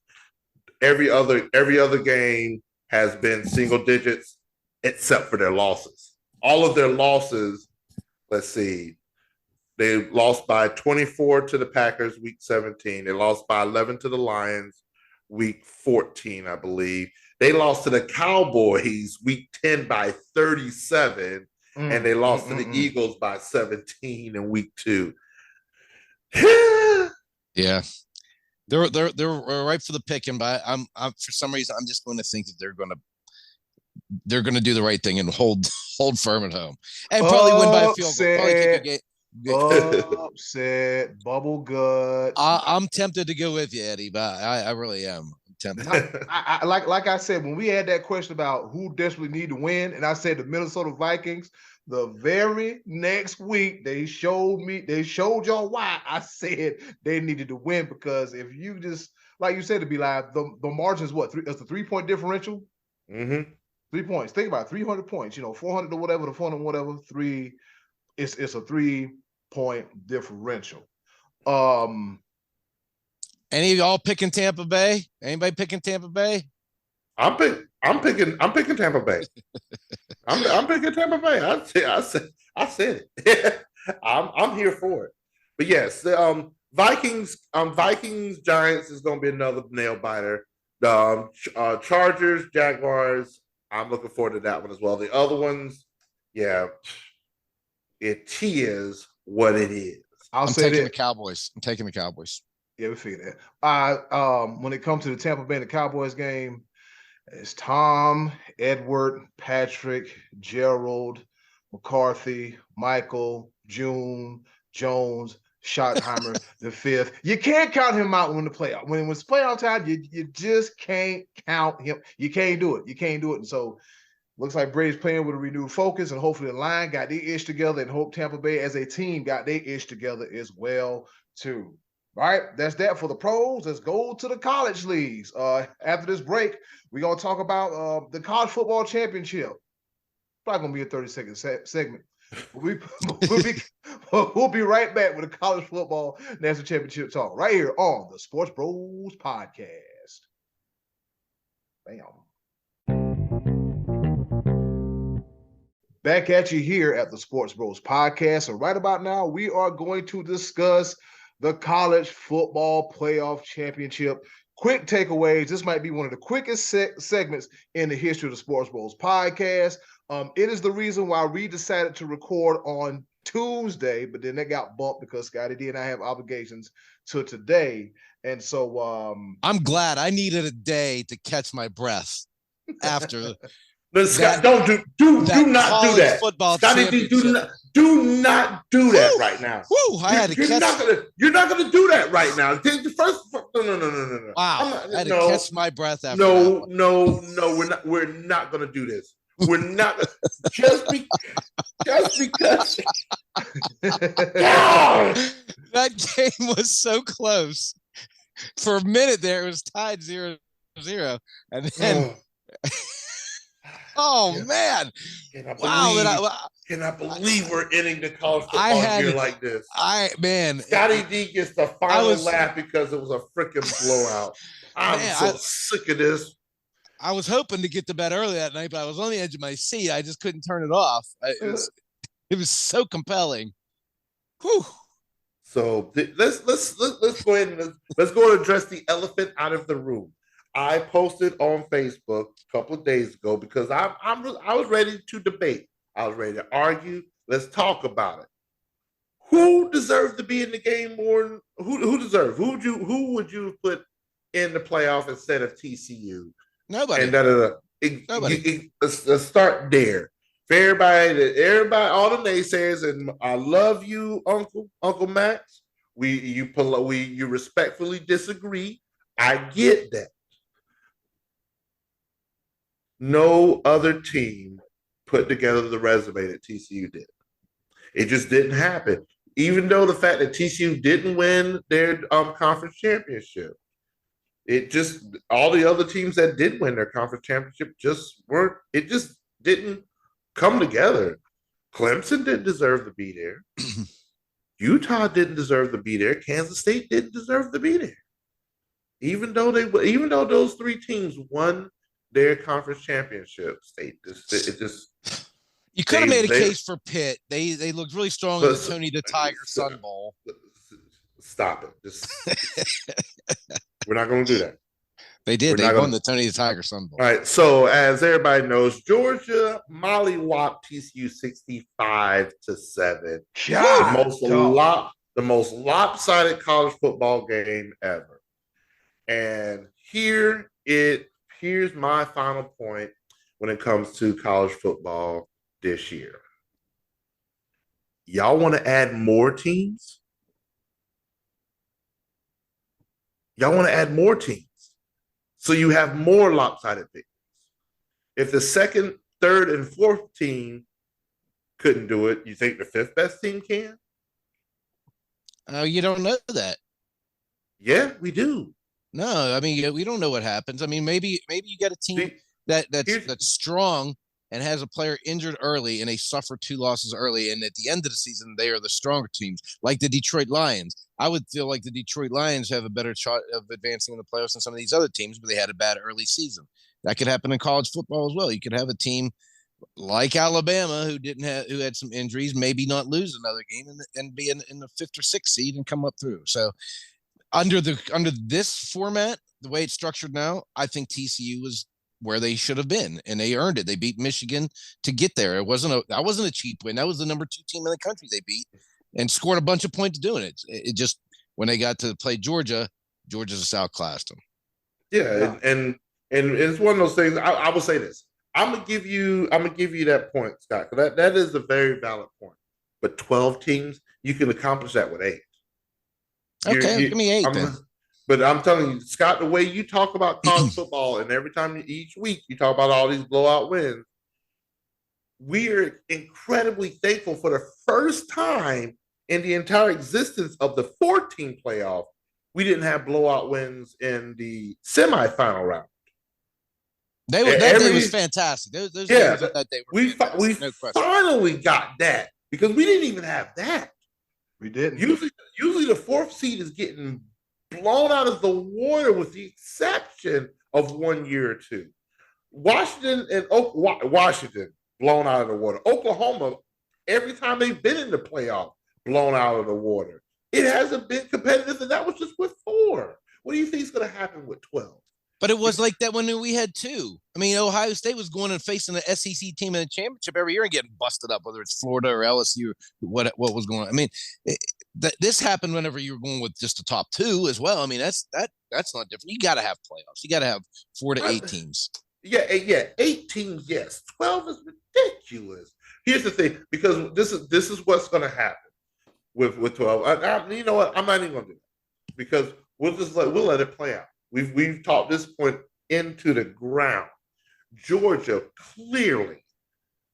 Every other game has been single digits except for their losses. All of their losses, let's see, they lost by 24 to the Packers week 17. They lost by 11 to the Lions week 14, I believe. They lost to the Cowboys week 10 by 37, and they lost to the Eagles by 17 in week 2. Yeah. They're right for the picking, but I'm for some reason I'm just going to think that they're going to do the right thing and hold firm at home and probably win by a field goal. Probably kick a game. Upset, bubble gut. I'm tempted to go with you, Eddie, but I really am. I'm tempted. I like I said, when we had that question about who desperately need to win, and I said the Minnesota Vikings. The very next week, they showed y'all why I said they needed to win, because if you just, like you said, to be live, the margin is what? That's the 3-point differential? Mm-hmm. 3 points. Think about it, 300 points, 400 or whatever, the 400 whatever, it's a 3-point differential. Any of y'all picking Tampa Bay? Anybody picking Tampa Bay? I'm picking Tampa Bay. I'm picking Tampa Bay. I said it. I'm here for it. But yes, the Vikings Giants is going to be another nail biter. The Chargers Jaguars, I'm looking forward to that one as well. The other ones, yeah, it is what it is. I'm taking the Cowboys. Yeah, we figured that. When it comes to the Tampa Bay and the Cowboys game, it's Tom, Edward, Patrick, Gerald, McCarthy, Michael, June, Jones, Schottenheimer, the fifth. You can't count him out when it's playoff time, you just can't count him. You can't do it. And so looks like Brady's playing with a renewed focus, and hopefully the line got their ish together, and hope Tampa Bay as a team got their ish together as well, too. All right, that's that for the pros. Let's go to the college leagues. After this break, we're going to talk about the college football championship. Probably going to be a 30-second segment. We'll be right back with the college football national championship talk right here on the Sports Bros Podcast. Bam. Back at you here at the Sports Bros Podcast. And right about now, we are going to discuss the college football playoff championship. Quick takeaways. This might be one of the quickest segments in the history of the Sports Bros Podcast. It is the reason why we decided to record on Tuesday, but then that got bumped because Scotty D and I have obligations to today. And so I'm glad. I needed a day to catch my breath after Scott, don't do not do that. Scotty D, do not do that right now. Woo, You're not gonna do that right now. No. Wow, I had to catch my breath after No, we're not gonna do this. We're not just because that game was so close. For a minute there, it was tied 0-0, and then man! Can I believe we're ending the college football year like this? Scotty D gets the final laugh because it was a freaking blowout. I'm so sick of this. I was hoping to get to bed early that night, but I was on the edge of my seat. I just couldn't turn it off. It was so compelling. Whew. So let's go ahead and let's go and address the elephant out of the room. I posted on Facebook a couple of days ago because I was ready to debate. I was ready to argue. Let's talk about it. Who deserved to be in the game more? Who deserved? Who would you have put in the playoff instead of TCU? Nobody. And Nobody. Let's start there. For everybody, all the naysayers, and I love you, Uncle Max. You respectfully disagree. I get that. No other team put together the resume that TCU did. It just didn't happen. Even though the fact that TCU didn't win their conference championship, it just all the other teams that did win their conference championship just weren't. It just didn't come together. Clemson didn't deserve to be there. Utah didn't deserve to be there. Kansas State didn't deserve to be there. Even though those three teams won their conference championships, you could have made a case for Pitt. They looked really strong in the Tony the Tiger Sun Bowl. Stop it. We're not going to do that. They did. They won the Tony the Tiger Sun Bowl. All right. So as everybody knows, Georgia mollywopped TCU 65-7. The most lopsided college football game ever. And here's my final point when it comes to college football this year. Y'all want to add more teams? Y'all want to add more teams so you have more lopsided victories. If the second, third, and fourth team couldn't do it, you think the fifth best team can? You don't know that. Yeah, we do. No, I mean we don't know what happens. I mean maybe you got a team that's strong and has a player injured early and they suffer 2 losses early, and at the end of the season they are the stronger teams, like the Detroit Lions. I would feel like the Detroit Lions have a better shot of advancing in the playoffs than some of these other teams, but they had a bad early season. That could happen in college football as well. You could have a team like Alabama who had some injuries, maybe not lose another game and be in the 5th or 6th seed and come up through. So under this format, the way it's structured now, I think TCU was where they should have been, and they earned it. They beat Michigan to get there. That wasn't a cheap win. That was the number 2 team in the country they beat and scored a bunch of points doing it. It just, when they got to play Georgia just outclassed them. Yeah, and it's one of those things. I will say this. I'm gonna give you that point, Scott. That is a very valid point. But 12 teams, you can accomplish that with 8. Okay, give me 8 then. But I'm telling you, Scott, the way you talk about college football, and every time each week you talk about all these blowout wins, we are incredibly thankful for the first time in the entire existence of the 14 playoff, we didn't have blowout wins in the semifinal round. That day was fantastic. Those games that day were we no finally got that, because we didn't even have that. We didn't. Usually the 4th seed is getting blown out of the water, with the exception of 1 year or 2. Washington blown out of the water. Oklahoma, every time they've been in the playoff, blown out of the water. It hasn't been competitive, and that was just with 4. What do you think is going to happen with 12? But it was like that when we had 2. I mean, Ohio State was going and facing the SEC team in the championship every year and getting busted up, whether it's Florida or LSU, what was going on. I mean, this happened whenever you were going with just the top 2 as well. I mean, that's not different. You got to have playoffs. You got to have 4 to 8 teams. Yeah, 8 teams. Yes, 12 is ridiculous. Here's the thing, because this is what's going to happen with 12. You know what? I'm not even going to do that, because we'll let it play out. We've talked this point into the ground. Georgia clearly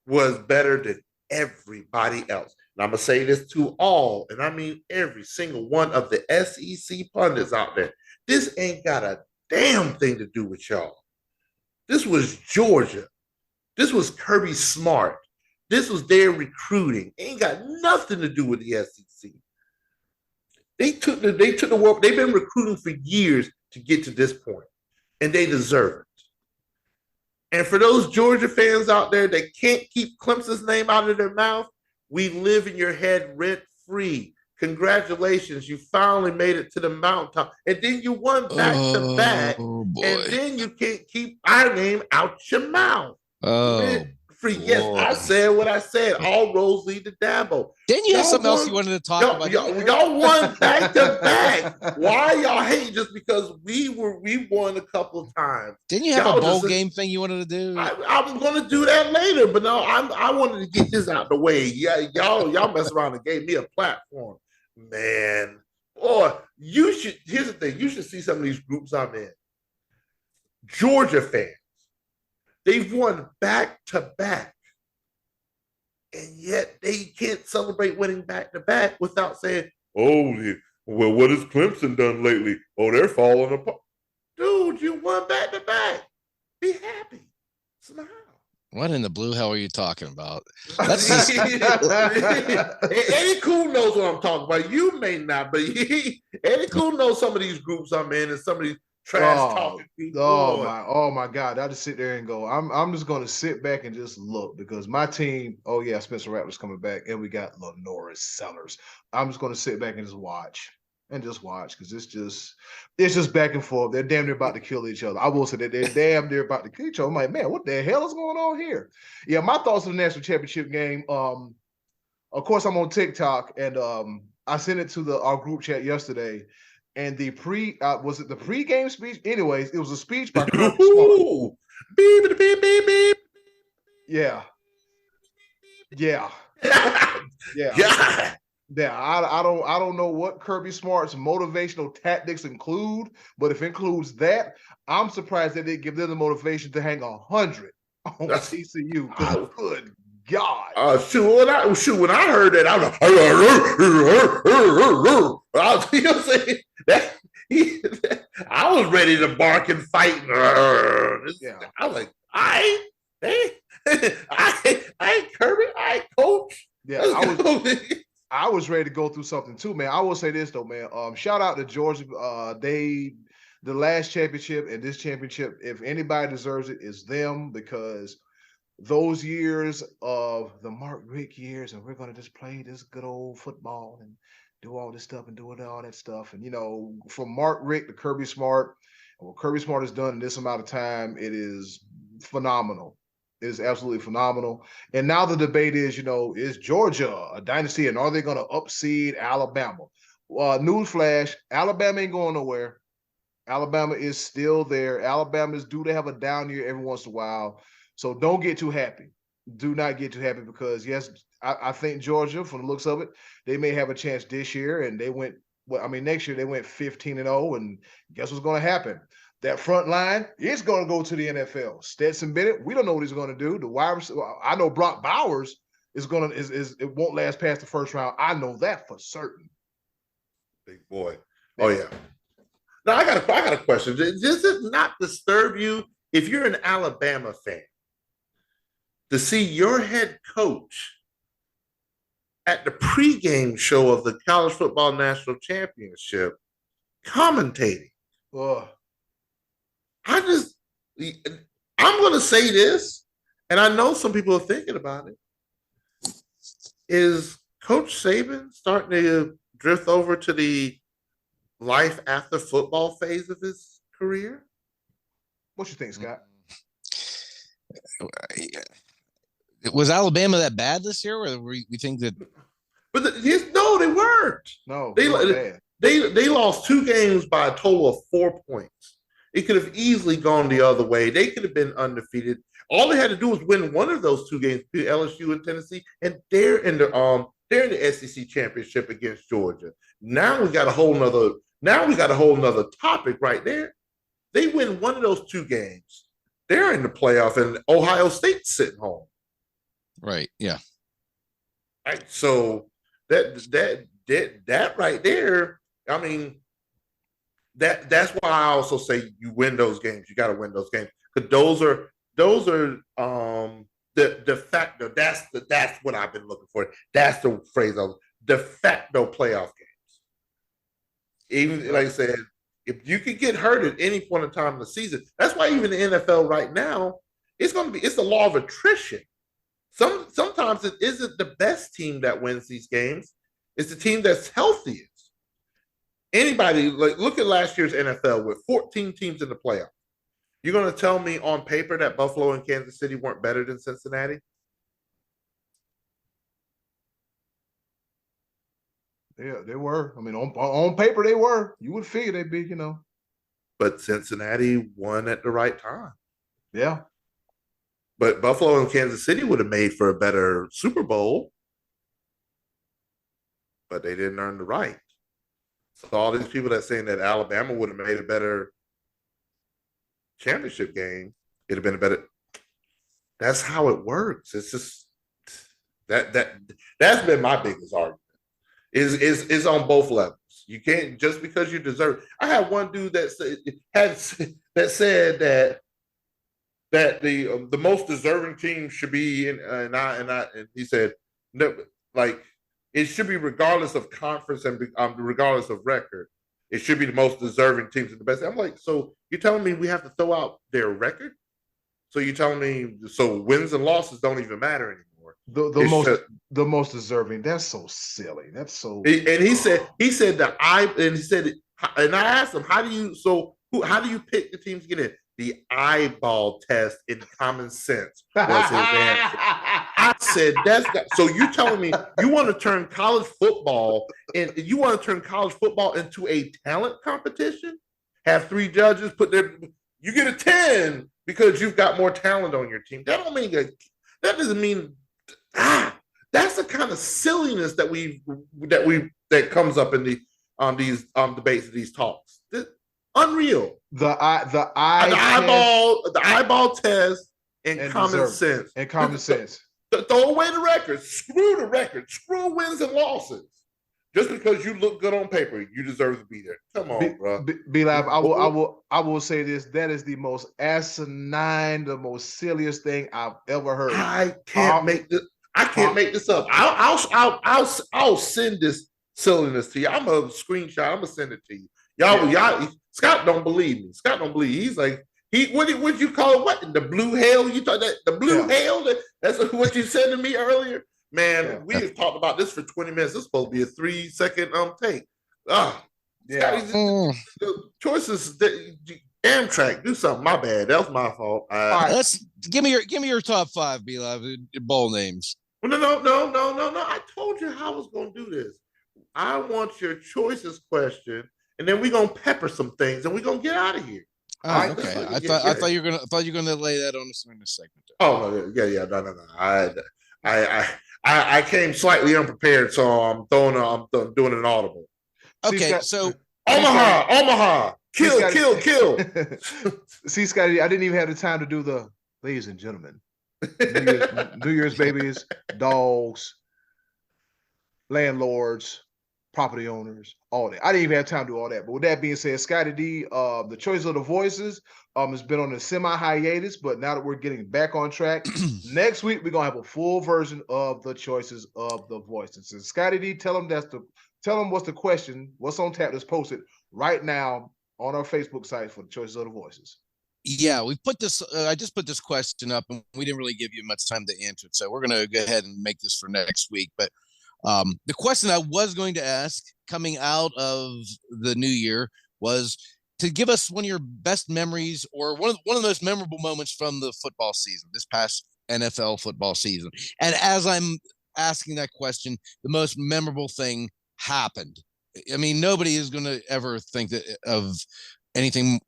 was better than everybody else. And I'm going to say this to all, and I mean every single one of the SEC pundits out there. This ain't got a damn thing to do with y'all. This was Georgia. This was Kirby Smart. This was their recruiting. It ain't got nothing to do with the SEC. They took the work. They've been recruiting for years to get to this point, and they deserve it. And for those Georgia fans out there that can't keep Clemson's name out of their mouth, we live in your head rent-free. Congratulations, you finally made it to the mountaintop. And then you won back to back. Oh boy. And then you can't keep our name out your mouth. Oh Yes, boy. I said what I said. All roads lead to Dabo. Didn't you have something else you wanted to talk about? Y'all won back to back. Why y'all hate just because we won a couple of times? Didn't you have a bowl game thing you wanted to do? I was going to do that later, but no, I wanted to get this out the way. Yeah, y'all mess around and gave me a platform, man. Or you should. Here's the thing: you should see some of these groups I'm in. Georgia fans. They've won back to back, and yet they can't celebrate winning back to back without saying, "Oh, well, what has Clemson done lately? Oh, they're falling apart." Dude, you won back to back. Be happy. Smile. What in the blue hell are you talking about? That's just... Eddie Cool knows what I'm talking about. You may not, but Eddie Cool knows some of these groups I'm in and some of these trash talking people. Oh my God. I'll just sit there and go. I'm just gonna sit back and just look because my team, Spencer Rattler's coming back, and we got Lenoris Sellers. I'm just gonna sit back and just watch. Because it's just back and forth. They're damn near about to kill each other. I will say that they're damn near about to kill each other. I'm like, man, what the hell is going on here? Yeah, my thoughts on the national championship game. Of course, I'm on TikTok, and I sent it to our group chat yesterday. And the pregame speech? Anyways, it was a speech by Kirby Smart. Beep, beep, beep, beep. Yeah. Yeah. Yeah, I don't know what Kirby Smart's motivational tactics include, but if it includes that, I'm surprised that they give them the motivation to hang 100 on TCU. Good God! When I heard that, I was I was ready to bark and fight. Yeah. I was like, I ain't Kirby, I ain't coach. Yeah, I was ready to go through something too, man. I will say this though, man. Shout out to Georgia. The last championship and this championship, if anybody deserves it, is them, because those years of the Mark Richt years, and we're gonna just play this good old football and do all this stuff and do all that stuff. And from Mark Richt to Kirby Smart, and what Kirby Smart has done in this amount of time, it is phenomenal. It is absolutely phenomenal. And now the debate is, is Georgia a dynasty, and are they going to upseed Alabama? Newsflash, Alabama ain't going nowhere. Alabama is still there. Alabama is due to have a down year every once in a while. So don't get too happy. Do not get too happy because, yes, I think Georgia, from the looks of it, they may have a chance this year. And next year they went 15-0. And guess what's going to happen? That front line is going to go to the NFL. Stetson Bennett, we don't know what he's going to do. The wide receiver, I know Brock Bowers it won't last past the first round. I know that for certain. Big boy. Oh yeah. Now I got a question. Does it not disturb you if you're an Alabama fan to see your head coach at the pregame show of the College Football National Championship commentating? I'm going to say this, and I know some people are thinking about it. Is Coach Saban starting to drift over to the life after football phase of his career? What you think, Scott? Was Alabama that bad this year, or we think that? But no, they weren't. No, they lost 2 games by a total of 4 points. It could have easily gone the other way. They could have been undefeated. All they had to do was win one of those 2 games, LSU and Tennessee, and they're in the SEC championship against Georgia. Now we got a whole nother topic right there. They win one of those 2 games. They're in the playoff, and Ohio State's sitting home. Right. Yeah. Right. So that right there, I mean, that's why I also say you win those games. You got to win those games because those are de facto. That's what I've been looking for. That's the phrase of de facto playoff games. Even like I said, if you could get hurt at any point in time in the season, that's why even the NFL right now, it's the law of attrition. Sometimes it isn't the best team that wins these games. It's the team that's healthiest. Anybody, like, look at last year's NFL with 14 teams in the playoffs. You're going to tell me on paper that Buffalo and Kansas City weren't better than Cincinnati? Yeah, they were. I mean, on paper they were. You would figure they'd be, But Cincinnati won at the right time. Yeah. But Buffalo and Kansas City would have made for a better Super Bowl, but they didn't earn the right. So all these people that saying that Alabama would have made a better championship game, it'd have been a better. That's how it works. It's just that's been my biggest argument. Is on both levels. You can't, just because you deserve. I had one dude that said that the most deserving team should be in, and he said, no, like, it should be regardless of conference and regardless of record. It should be the most deserving teams in the best. I'm like, so you're telling me we have to throw out their record? So you're telling me so wins and losses don't even matter anymore? The most deserving. That's so silly. That's so. And he said that and I asked him, how do you pick the teams to get in? The eyeball test in common sense was his answer. I said, so you telling me you want to turn college football into a talent competition? Have 3 judges you get a 10 because you've got more talent on your team. That doesn't mean that's the kind of silliness that comes up in these debates, these talks. Unreal. The eyeball test and common sense. And common sense. Throw away the record. Screw the record. Screw wins and losses. Just because you look good on paper, you deserve to be there. Come on, bro. B-Lab, I will say this. That is the most asinine, the most silliest thing I've ever heard. I can't make this up. I'll send this silliness to you. I'm a screenshot. I'm gonna send it to you. Y'all. Scott don't believe me. Scott don't believe. He's like, what you call it? What, the blue hail? You thought that the blue hail? That's what you said to me earlier. Man, we have talked about this for 20 minutes. This is supposed to be a 3-second take. The choices. Amtrak, do something. My bad. That was my fault. All right, let's give me your top 5, B-Lab, bowl names. No. I told you how I was going to do this. I want your choices question, and then we're going to pepper some things, and we're going to get out of here. Oh, okay. I thought you were gonna lay that on us in a segment. Oh yeah. No. I came slightly unprepared, so I'm doing an audible. Okay, so Omaha, kill. See, Scotty, I didn't even have the time to do the ladies and gentlemen. New Year's babies, dogs, landlords, property owners, all that. I didn't even have time to do all that. But with that being said, Scotty D, the choice of the voices has been on a semi-hiatus, but now that we're getting back on track, next week we're gonna have a full version of the choices of the voices. So Scotty D, tell them what's the question, what's on tap that's posted right now on our Facebook site for the choices of the voices. Yeah, we put this. I just put this question up, and we didn't really give you much time to answer it, so we're gonna go ahead and make this for next week. But the question I was going to ask coming out of the new year was to give us one of your best memories or one of the most memorable moments from the football season, this past NFL football season. And as I'm asking that question, the most memorable thing happened. I mean, nobody is going to ever think of anything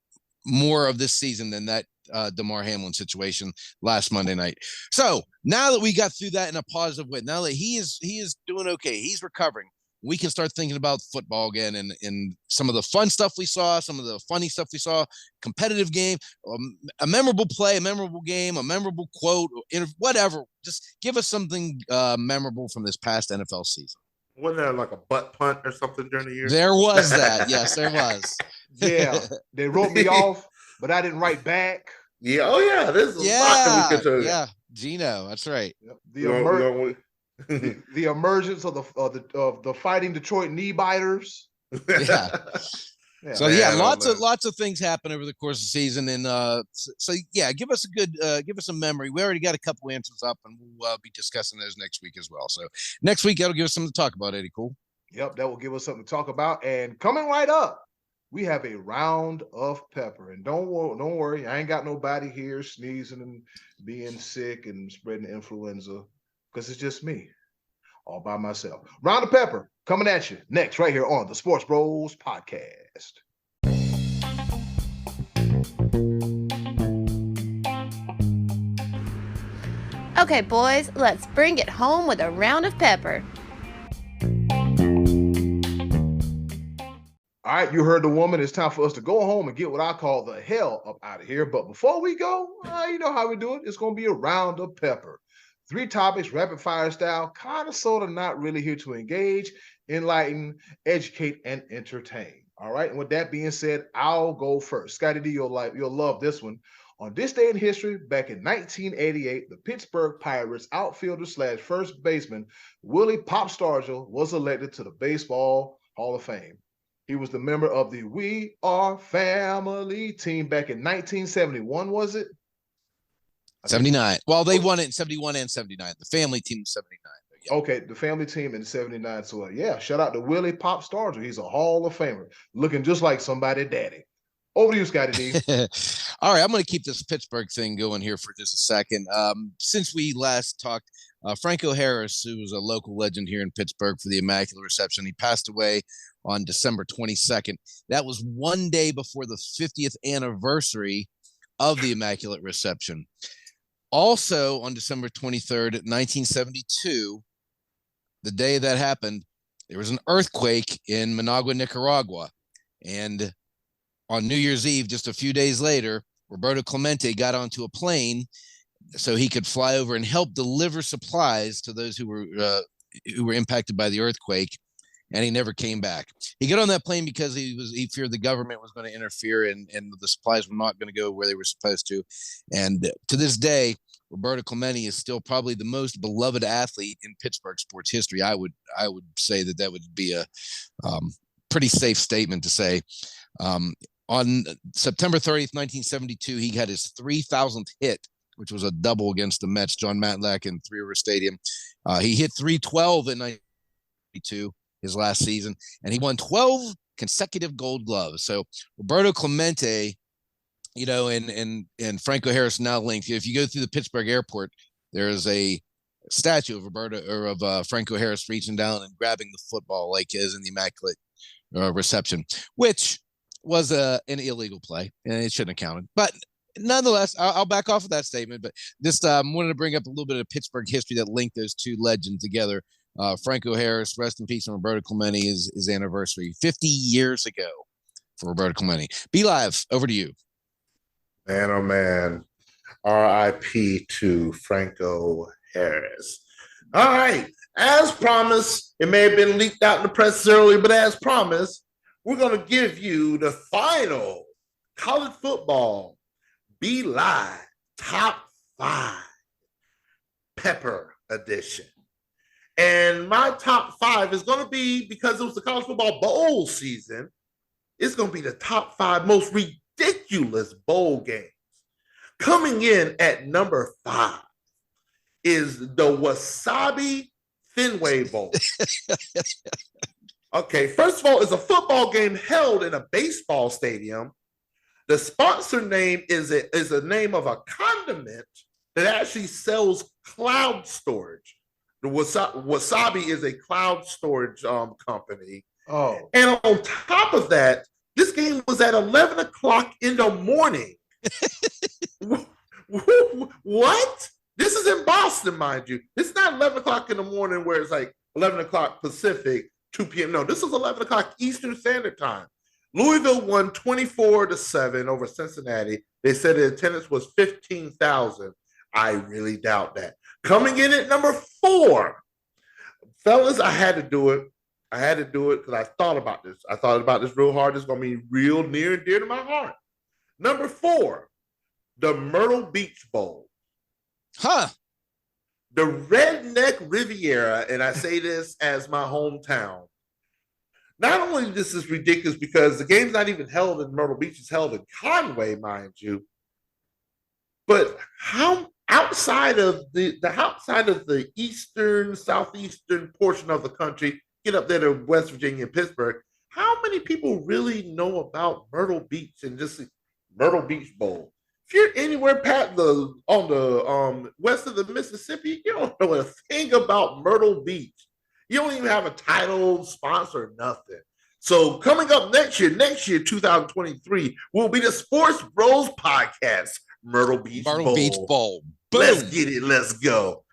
more of this season than that Damar Hamlin situation last Monday night. So now that we got through that in a positive way, now that he is doing okay, he's recovering, we can start thinking about football again and some of the fun stuff we saw, some of the funny stuff we saw, competitive game, a memorable play, a memorable game, a memorable quote, whatever. Just give us something memorable from this past NFL season. Wasn't there like a butt punt or something during the year? There was that. Yes, there was. Yeah, they wrote me off, but I didn't write back. Yeah. Oh yeah. There's a lot that we could tell you. Yeah, Gino. That's right. Yep. The emergence of the fighting Detroit knee biters. Yeah. So man, lots of things happen over the course of the season, and so yeah, give us a memory. We already got a couple answers up, and we'll be discussing those next week as well. So next week that'll give us something to talk about, Eddie. Cool. Yep, that will give us something to talk about. And coming right up, we have a round of pepper. And don't worry, I ain't got nobody here sneezing and being sick and spreading influenza because it's just me all by myself. Round of pepper coming at you next, right here on the Sports Bros Podcast. Okay, boys, let's bring it home with a round of pepper. All right, you heard the woman. It's time for us to go home and get what I call the hell up out of here. But before we go, you know how we do it. It's going to be a round of pepper. 3 topics, rapid fire style, kind of, sort of, not really here to engage, enlighten, educate, and entertain. All right. And with that being said, I'll go first. Scotty D, you'll love this one. On this day in history, back in 1988, the Pittsburgh Pirates outfielder / first baseman Willie Pop Stargell was elected to the Baseball Hall of Fame. He was the member of the We Are Family team back in 1971, was it? 79. Well, they won it in 71 and 79. The family team was 79. Yeah. Okay, the family team in 79. So, yeah, shout out to Willie Pop Stargell. He's a Hall of Famer, looking just like somebody daddy. Over to you, Scotty D. All right, I'm going to keep this Pittsburgh thing going here for just a second. Since we last talked, Franco Harris, who was a local legend here in Pittsburgh for the Immaculate Reception, he passed away on December 22nd. That was one day before the 50th anniversary of the Immaculate Reception. Also on December 23rd, 1972, the day that happened, there was an earthquake in Managua, Nicaragua. And on New Year's Eve, just a few days later, Roberto Clemente got onto a plane so he could fly over and help deliver supplies to those who were impacted by the earthquake. And he never came back. He got on that plane because he feared the government was going to interfere and the supplies were not going to go where they were supposed to. And to this day, Roberto Clemente is still probably the most beloved athlete in Pittsburgh sports history. I would say that would be a pretty safe statement to say. On September 30th, 1972, he had his 3,000th hit, which was a double against the Mets, John Matlack in Three River Stadium. He hit 312 in 1992. His last season, and he won 12 consecutive Gold Gloves. So Roberto Clemente, and Franco Harris now linked. If you go through the Pittsburgh airport, there is a statue of Franco Harris reaching down and grabbing the football like is in the Immaculate Reception, which was an illegal play and it shouldn't have counted. But nonetheless, I'll back off of that statement. But just wanted to bring up a little bit of Pittsburgh history that linked those two legends together. Franco Harris, rest in peace, and Roberto Clemente is his anniversary 50 years ago for Roberto Clemente. Be Live, over to you. Man, oh man. R.I.P. to Franco Harris. All right. As promised, it may have been leaked out in the press early, but as promised, we're going to give you the final college football Be Live Top 5 Pepper Edition. And my top 5 is going to be, because it was the college football bowl season, it's going to be the top 5 most ridiculous bowl games. Coming in at number 5 is the Wasabi Fenway Bowl. Okay, first of all, it's a football game held in a baseball stadium. The sponsor name is a name of a condiment that actually sells cloud storage. The Wasabi is a cloud storage company. Oh. And on top of that, this game was at 11 o'clock in the morning. What? This is in Boston, mind you. It's not 11 o'clock in the morning where it's like 11 o'clock Pacific, 2 p.m. No, this is 11 o'clock Eastern Standard Time. Louisville won 24-7 over Cincinnati. They said the attendance was 15,000. I really doubt that. Coming in at number 4, fellas, I had to do it. Because I thought about this. I thought about this real hard. It's going to be real near and dear to my heart. Number 4, the Myrtle Beach Bowl. Huh. The Redneck Riviera, and I say this as my hometown. Not only this is ridiculous because the game's not even held in Myrtle Beach, it's held in Conway, mind you. But how outside of the southeastern portion of the country get up there to West Virginia and Pittsburgh, how many people really know about Myrtle Beach and just Myrtle Beach Bowl? If you're anywhere past on the west of the Mississippi, you don't know a thing about Myrtle Beach. You don't even have a title, sponsor, nothing. So coming up next year, 2023, will be the Sports Bros Podcast, Myrtle Beach Bowl. Boom. Let's get it. Let's go.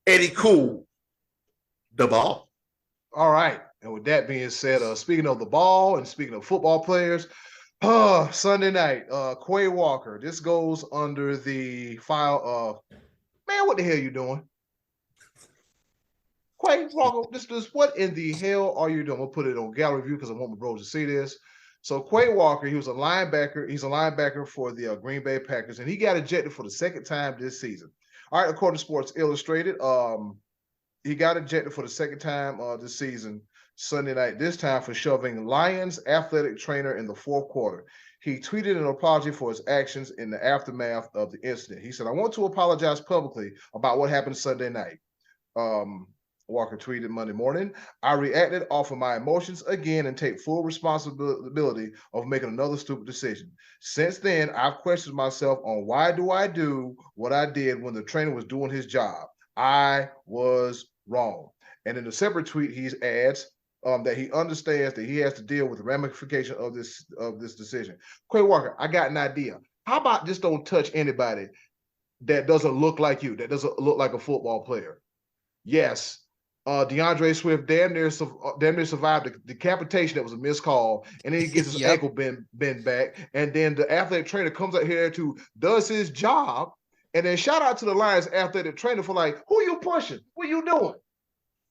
Eddie Cool, the ball. All right. And with that being said, speaking of the ball and speaking of football players, Sunday night, Quay Walker. This goes under the file of, man, what the hell are you doing? Quay Walker, this what in the hell are you doing? We'll put it on gallery view because I want my bros to see this. So Quay Walker, he was a linebacker. He's a linebacker for the Green Bay Packers, and he got ejected for the second time this season. All right, according to Sports Illustrated, he got ejected for the second time this season, Sunday night, this time for shoving Lions athletic trainer in the fourth quarter. He tweeted an apology for his actions in the aftermath of the incident. He said, "I want to apologize publicly about what happened Sunday night." Walker tweeted Monday morning, "I reacted off of my emotions again and take full responsibility of making another stupid decision. Since then, I've questioned myself on why do I do what I did when the trainer was doing his job. I was wrong." And in a separate tweet, he adds that he understands that he has to deal with the ramification of this decision. Quay Walker, I got an idea. How about just don't touch anybody that doesn't look like you, that doesn't look like a football player? Yes. DeAndre Swift damn near survived the decapitation that was a missed call, and then he gets his ankle bent back, and then the athletic trainer comes out here does his job, and then shout out to the Lions athletic trainer for like, who you pushing? What you doing?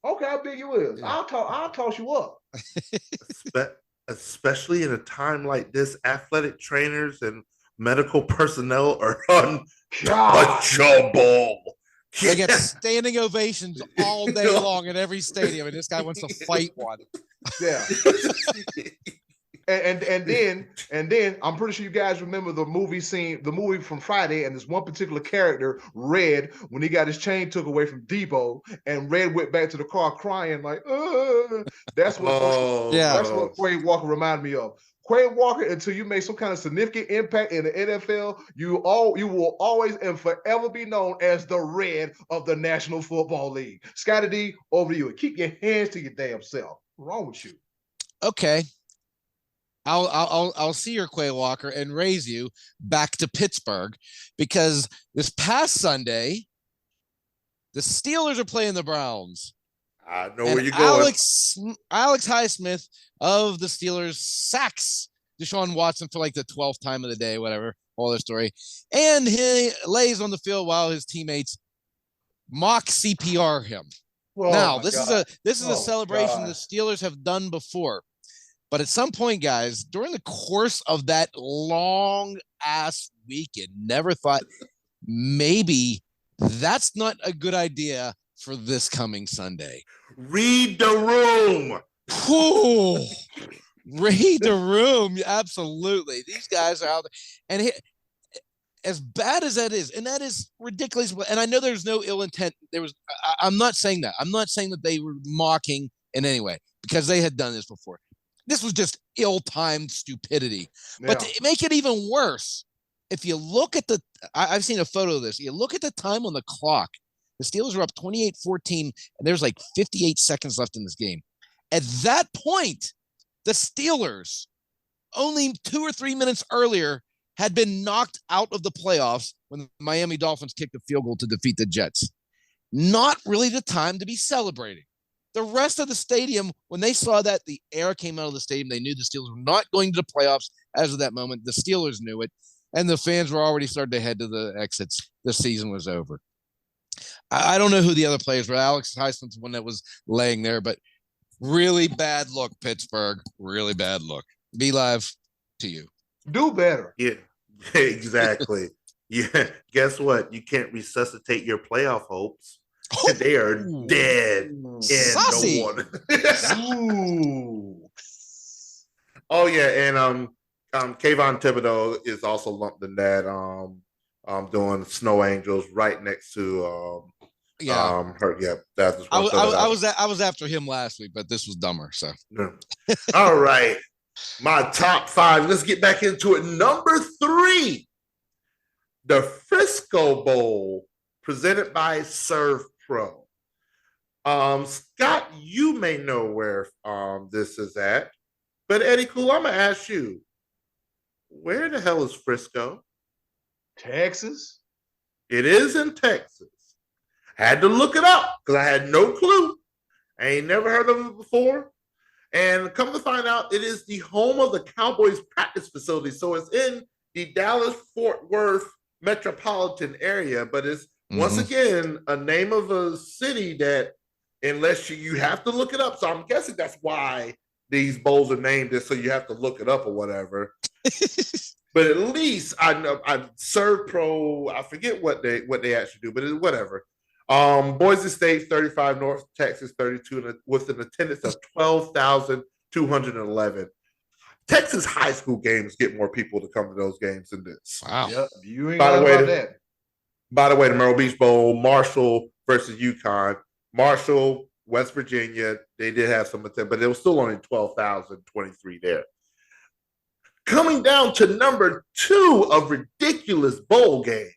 Okay, how big you is? Yeah. I'll toss you up. Especially in a time like this, athletic trainers and medical personnel are untouchable. They get standing ovations all day long in every stadium, and this guy wants to fight one. Yeah. And then I'm pretty sure you guys remember the movie from Friday, and this one particular character, Red, when he got his chain took away from Debo, and Red went back to the car crying like, that's what Quay Walker reminded me of. Quay Walker, until you make some kind of significant impact in the NFL, you will always and forever be known as the Red of the National Football League. Scotty D, over to you. Keep your hands to your damn self. What's wrong with you? Okay. I'll see your Quay Walker and raise you back to Pittsburgh, because this past Sunday, the Steelers are playing the Browns. I know where you're going. Alex Highsmith of the Steelers sacks Deshaun Watson for like the 12th time of the day, whatever, all their story. And he lays on the field while his teammates mock CPR him. Now, this is a celebration the Steelers have done before. But at some point, guys, during the course of that long-ass weekend, never thought maybe that's not a good idea for this coming Sunday. Read the room. Ooh, read the room. Absolutely. These guys are out there. And as bad as that is, and that is ridiculous, and I know there's no ill intent. I'm not saying that. I'm not saying that they were mocking in any way, because they had done this before. This was just ill-timed stupidity. Yeah. But to make it even worse, if you look at I've seen a photo of this. You look at the time on the clock. The Steelers were up 28-14, and there's like 58 seconds left in this game. At that point, the Steelers, only 2 or 3 minutes earlier, had been knocked out of the playoffs when the Miami Dolphins kicked a field goal to defeat the Jets. Not really the time to be celebrating. The rest of the stadium, when they saw that the air came out of the stadium, they knew the Steelers were not going to the playoffs as of that moment. The Steelers knew it, and the fans were already starting to head to the exits. The season was over. I don't know who the other players were. Alex Highsmith's one that was laying there, but really bad look, Pittsburgh. Really bad look. Be live to you. Do better. Yeah, exactly. Yeah. Guess what? You can't resuscitate your playoff hopes. They are dead in Saucy. the water. Oh yeah, and Kayvon Thibodeau is also lumped in that. Doing Snow Angels right next to Yeah. That's I was after him last week, but this was dumber. So all right. My top 5. Let's get back into it. Number 3, the Frisco Bowl, presented by Serve Pro. Scott, you may know where this is at, but Eddie Cool, I'm gonna ask you, where the hell is Frisco? Texas? It is in Texas. Had to look it up because I had no clue. I ain't never heard of it before. And come to find out, it is the home of the Cowboys practice facility. So it's in the Dallas-Fort Worth metropolitan area, but it's once again a name of a city that, unless you have to look it up. So I'm guessing that's why these bowls are named this, so you have to look it up or whatever. But at least I know I Serve Pro. I forget what they actually do, but it's whatever. Boise State 35, North Texas 32, with an attendance of 12,211. Texas high school games get more people to come to those games than this. wow. Yep. You ain't got about that. By the way, the Myrtle Beach Bowl, Marshall versus UConn. Marshall, West Virginia, they did have some attendance, but it was still only 12,023 there. Coming down to number 2 of ridiculous bowl games.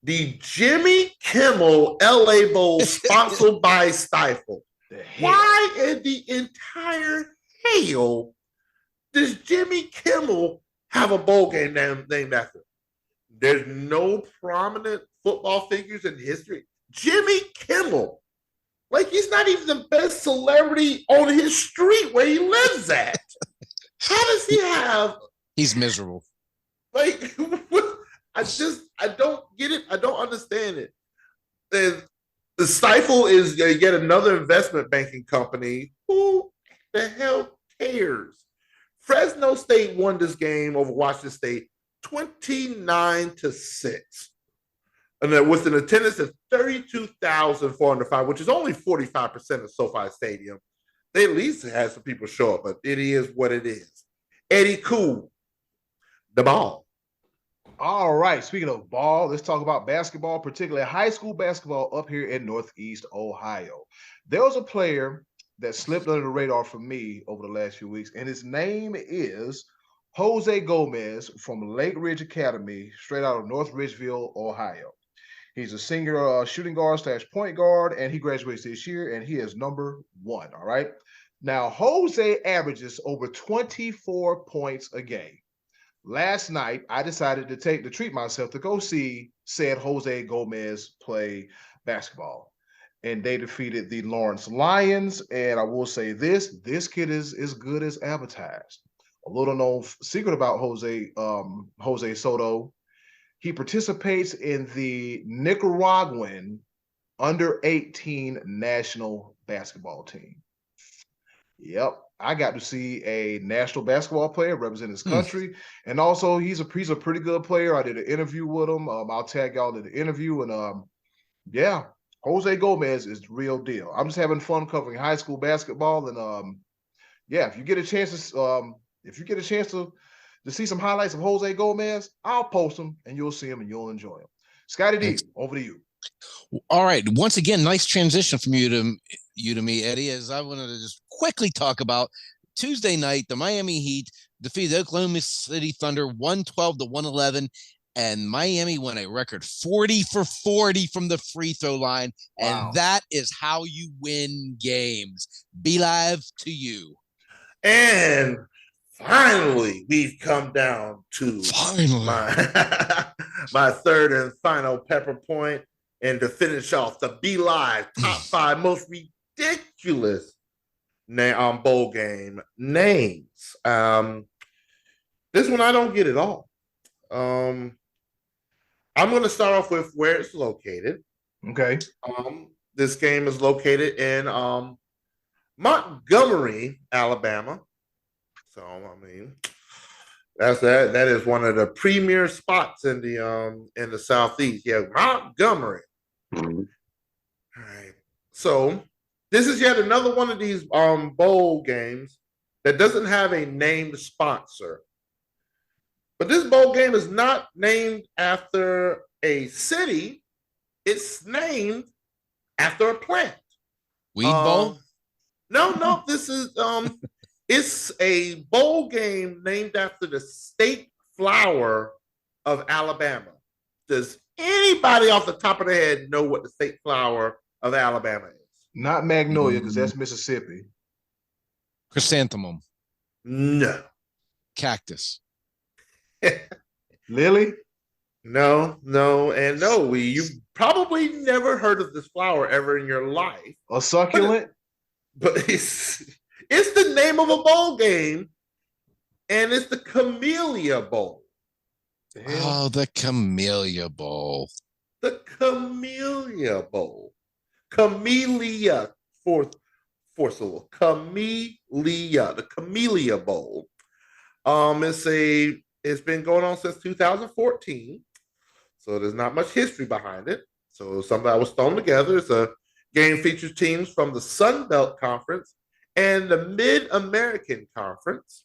The Jimmy Kimmel LA Bowl, sponsored by Stifle. Why in the entire hell does Jimmy Kimmel have a bowl game named after him? There's no prominent football figures in history. Jimmy Kimmel, like he's not even the best celebrity on his street where he lives at. How does he have? He's miserable. Like, I don't get it. I don't understand it. The Stifle is yet another investment banking company. Who the hell cares? Fresno State won this game over Washington State 29-6. And then with an attendance of 32,405, which is only 45% of SoFi Stadium. They at least had some people show up, but it is what it is. Eddie Cool, the ball. All right. Speaking of ball, let's talk about basketball, particularly high school basketball up here in Northeast Ohio. There was a player that slipped under the radar for me over the last few weeks, and his name is Jose Gomez from Lake Ridge Academy, straight out of North Ridgeville, Ohio. He's a senior shooting guard / point guard, and he graduates this year, and he is number 1, all right? Now, Jose averages over 24 points a game. Last night, I decided to treat myself to go see said Jose Gomez play basketball. And they defeated the Lawrence Lions, and I will say this kid is as good as advertised. A little known secret about Jose Soto. He participates in the Nicaraguan under-18 national basketball team. Yep, I got to see a national basketball player represent his country, and also he's a pretty good player. I did an interview with him. I'll tag y'all in the interview, and yeah, Jose Gomez is the real deal. I'm just having fun covering high school basketball, and yeah, if you get a chance to see some highlights of Jose Gomez, I'll post them, and you'll see them, and you'll enjoy them. Scotty D, over to you. All right. Once again, nice transition from you to me, Eddie, as I wanted to just quickly talk about Tuesday night, the Miami Heat defeated the Oklahoma City Thunder 112-111, and Miami went a record 40 for 40 from the free throw line. Wow. And that is how you win games. Be live to you. And finally, we've come down to my third and final pepper point. And to finish off the Be Live top 5 most ridiculous bowl game names. This one I don't get at all. I'm going to start off with where it's located. Okay. This game is located in Montgomery, Alabama. So I mean, that is one of the premier spots in the Southeast. Yeah, Montgomery. Mm-hmm. All right. So this is yet another one of these bowl games that doesn't have a named sponsor. But this bowl game is not named after a city. It's named after a plant. Weed bowl? No, this is it's a bowl game named after the state flower of Alabama. Does anybody off the top of their head know what the state flower of Alabama is? Not magnolia, because that's Mississippi. Chrysanthemum. No. Cactus. Lily? No. You've probably never heard of this flower ever in your life. A succulent? But it's the name of a bowl game, and it's the Camellia Bowl. Oh, the Camellia Bowl. The Camellia Bowl. Camellia, fourth syllable. Camellia, the Camellia Bowl. It's been going on since 2014, so there's not much history behind it. So something that was thrown together. It's a game features teams from the Sun Belt Conference and the Mid-American Conference.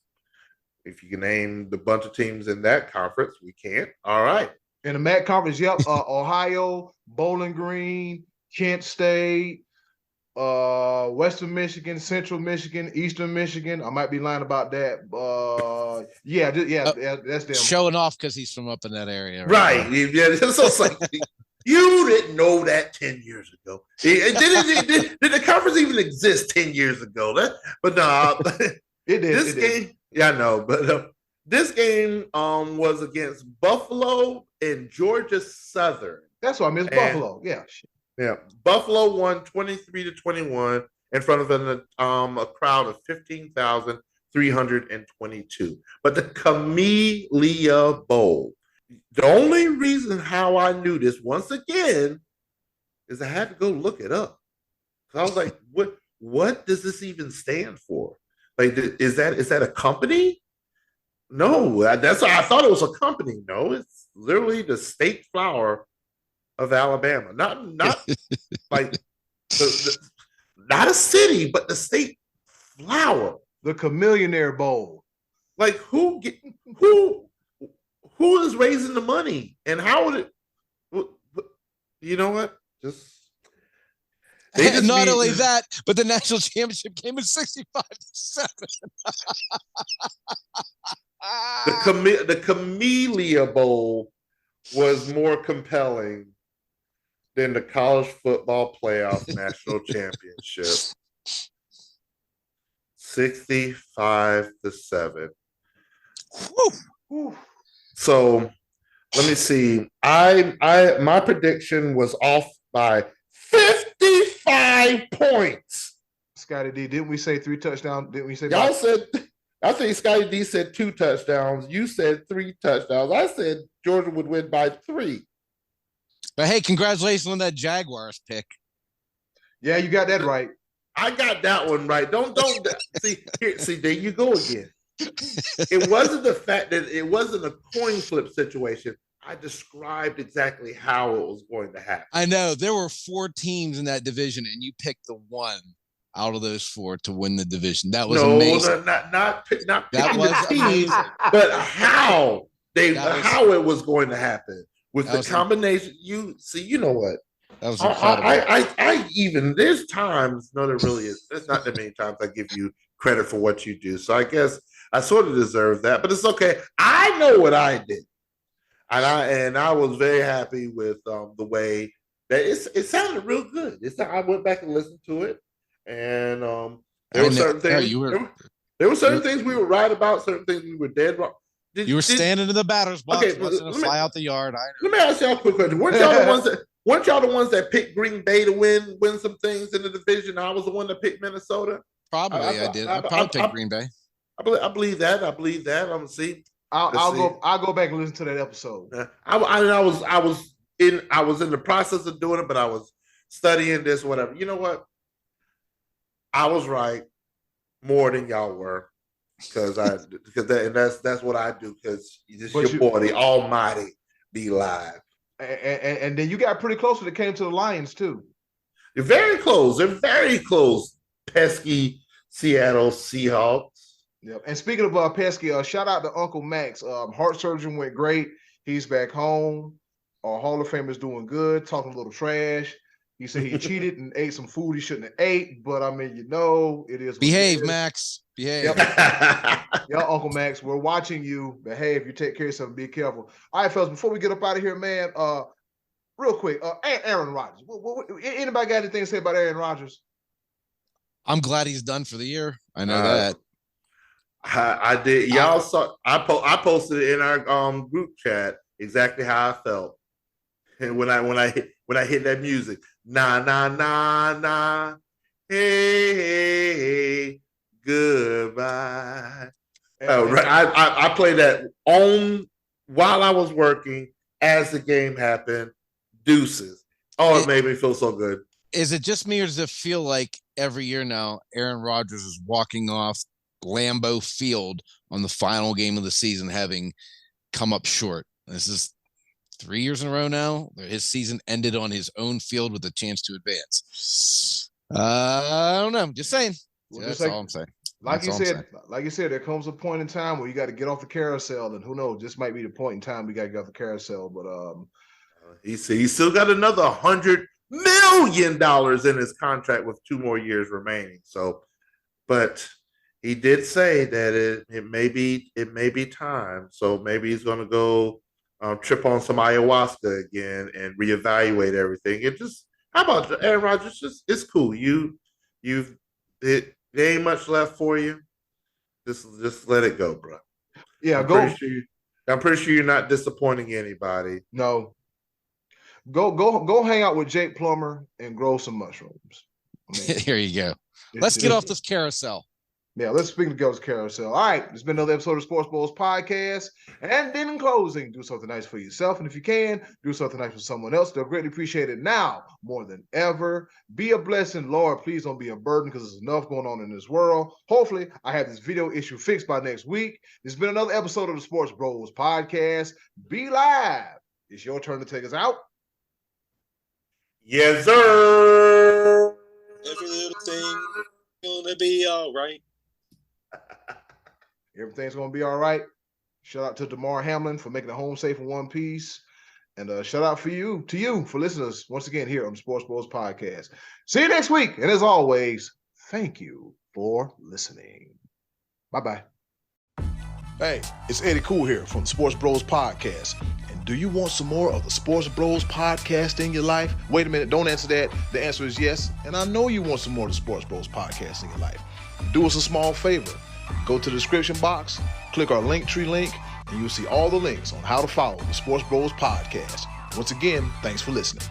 If you can name the bunch of teams in that conference, we can't. All right. In the MAC conference, yep. Ohio, Bowling Green, Kent State, Western Michigan, Central Michigan, Eastern Michigan. I might be lying about that. That's them. Showing off because he's from up in that area. Right. Yeah. It's like, you didn't know that 10 years ago. Did the conference even exist 10 years ago? But no, it did. This game, yeah, I know. But this game was against Buffalo and Georgia Southern. That's why I miss Buffalo. Yeah. Yeah. Buffalo won 23-21 in front of a crowd of 15,322. But the Camellia Bowl. The only reason how I knew this, once again, is I had to go look it up. So I was like, what does this even stand for? Like, is that a company? No, that's why I thought it was a company. No, it's literally the state flower of Alabama. Not like not a city, but the state flower. The Chameleonaire Bowl. Like who is raising the money, and how would it? You know what? Not only that, but the national championship game is 65-7. The Camellia Bowl was more compelling than the college football playoff national championship. 65-7. Whew. So let me see. My prediction was off by 55 points. Scotty D, didn't we say 3 touchdowns? Didn't we say y'all said? I think Scotty D said 2 touchdowns. You said 3 touchdowns. I said Georgia would win by 3. But hey, congratulations on that Jaguars pick. Yeah, you got that right. I got that one right. Don't see. There you go again. It wasn't the fact that it wasn't a coin flip situation. I described exactly how it was going to happen. I know there were 4 teams in that division, and you picked the one out of those 4 to win the division. That was amazing. Not picking the teams, but how it was going to happen with the combination. You know what? That was incredible. I even there's times. No, there really is. There's not that many times I give you credit for what you do. So I guess I sort of deserve that, but it's okay. I know what I did, and I was very happy with the way that it sounded real good. I went back and listened to it, and there were certain things. There were certain things we were right about, certain things we were dead wrong. You were standing in the batter's box, to fly out the yard. Let me ask y'all a quick question. Weren't y'all the ones that picked Green Bay to win some things in the division? I was the one that picked Minnesota. Probably I did. I probably picked Green Bay. I believe that. I'm gonna see. I'll go back and listen to that episode. I was in the process of doing it, but I was studying this, whatever. You know what? I was right more than y'all were, because that's what I do, because it's your boy, the Almighty, be live. And then you got pretty close when it came to the Lions too. They're very close. Pesky Seattle Seahawks. Yep. And speaking of pesky, shout out to Uncle Max. Heart surgery went great. He's back home. our Hall of Famer's doing good, talking a little trash. He said he cheated and ate some food he shouldn't have ate, but I mean, it is. Behave, Max. Behave. Yep, Uncle Max, we're watching you. Behave. You take care of yourself. Be careful. All right, fellas. Before we get up out of here, man. Real quick. Aaron Rodgers. Anybody got anything to say about Aaron Rodgers? I'm glad he's done for the year. I know that. I did. Y'all saw. I posted it in our group chat exactly how I felt, and when I hit that music, nah nah nah nah, hey, goodbye. I played that on while I was working as the game happened. Deuces. Oh, it made me feel so good. Is it just me, or does it feel like every year now Aaron Rodgers is walking off Lambeau Field on the final game of the season having come up short? This is 3 years in a row now. His season ended on his own field with a chance to advance. I don't know. Just saying. That's all I'm saying. Like you said, there comes a point in time where you got to get off the carousel, and who knows, this might be the point in time we got to get off the carousel. But he still got another $100 million in his contract with 2 more years remaining. So, but he did say that it may be time. So maybe he's going to go trip on some ayahuasca again and reevaluate everything. How about Aaron Rodgers? It's cool. There ain't much left for you. Just let it go, bro. Yeah, I'm pretty sure you're not disappointing anybody. No. Go hang out with Jake Plummer and grow some mushrooms. Here you go. Let's get off this carousel. Yeah, let's speak of Girls Carousel. All right, it's been another episode of Sports Bros Podcast. And then in closing, do something nice for yourself. And if you can, do something nice for someone else. They'll greatly appreciate it now more than ever. Be a blessing. Lord, please don't be a burden, because there's enough going on in this world. Hopefully, I have this video issue fixed by next week. This has been another episode of the Sports Bros Podcast. Be live. It's your turn to take us out. Yes, sir. Every little thing gonna be all right. Everything's gonna be all right. Shout out to Damar Hamlin for making it home safe in one piece. And shout out to you for listening to us once again here on the Sports Bros Podcast. See you next week. And as always, thank you for listening. Bye-bye. Hey, it's Eddie Cool here from the Sports Bros Podcast. And do you want some more of the Sports Bros Podcast in your life? Wait a minute, don't answer that. The answer is yes. And I know you want some more of the Sports Bros Podcast in your life. Do us a small favor. Go to the description box, click our Linktree link, and you'll see all the links on how to follow the Sports Bros Podcast. Once again, thanks for listening.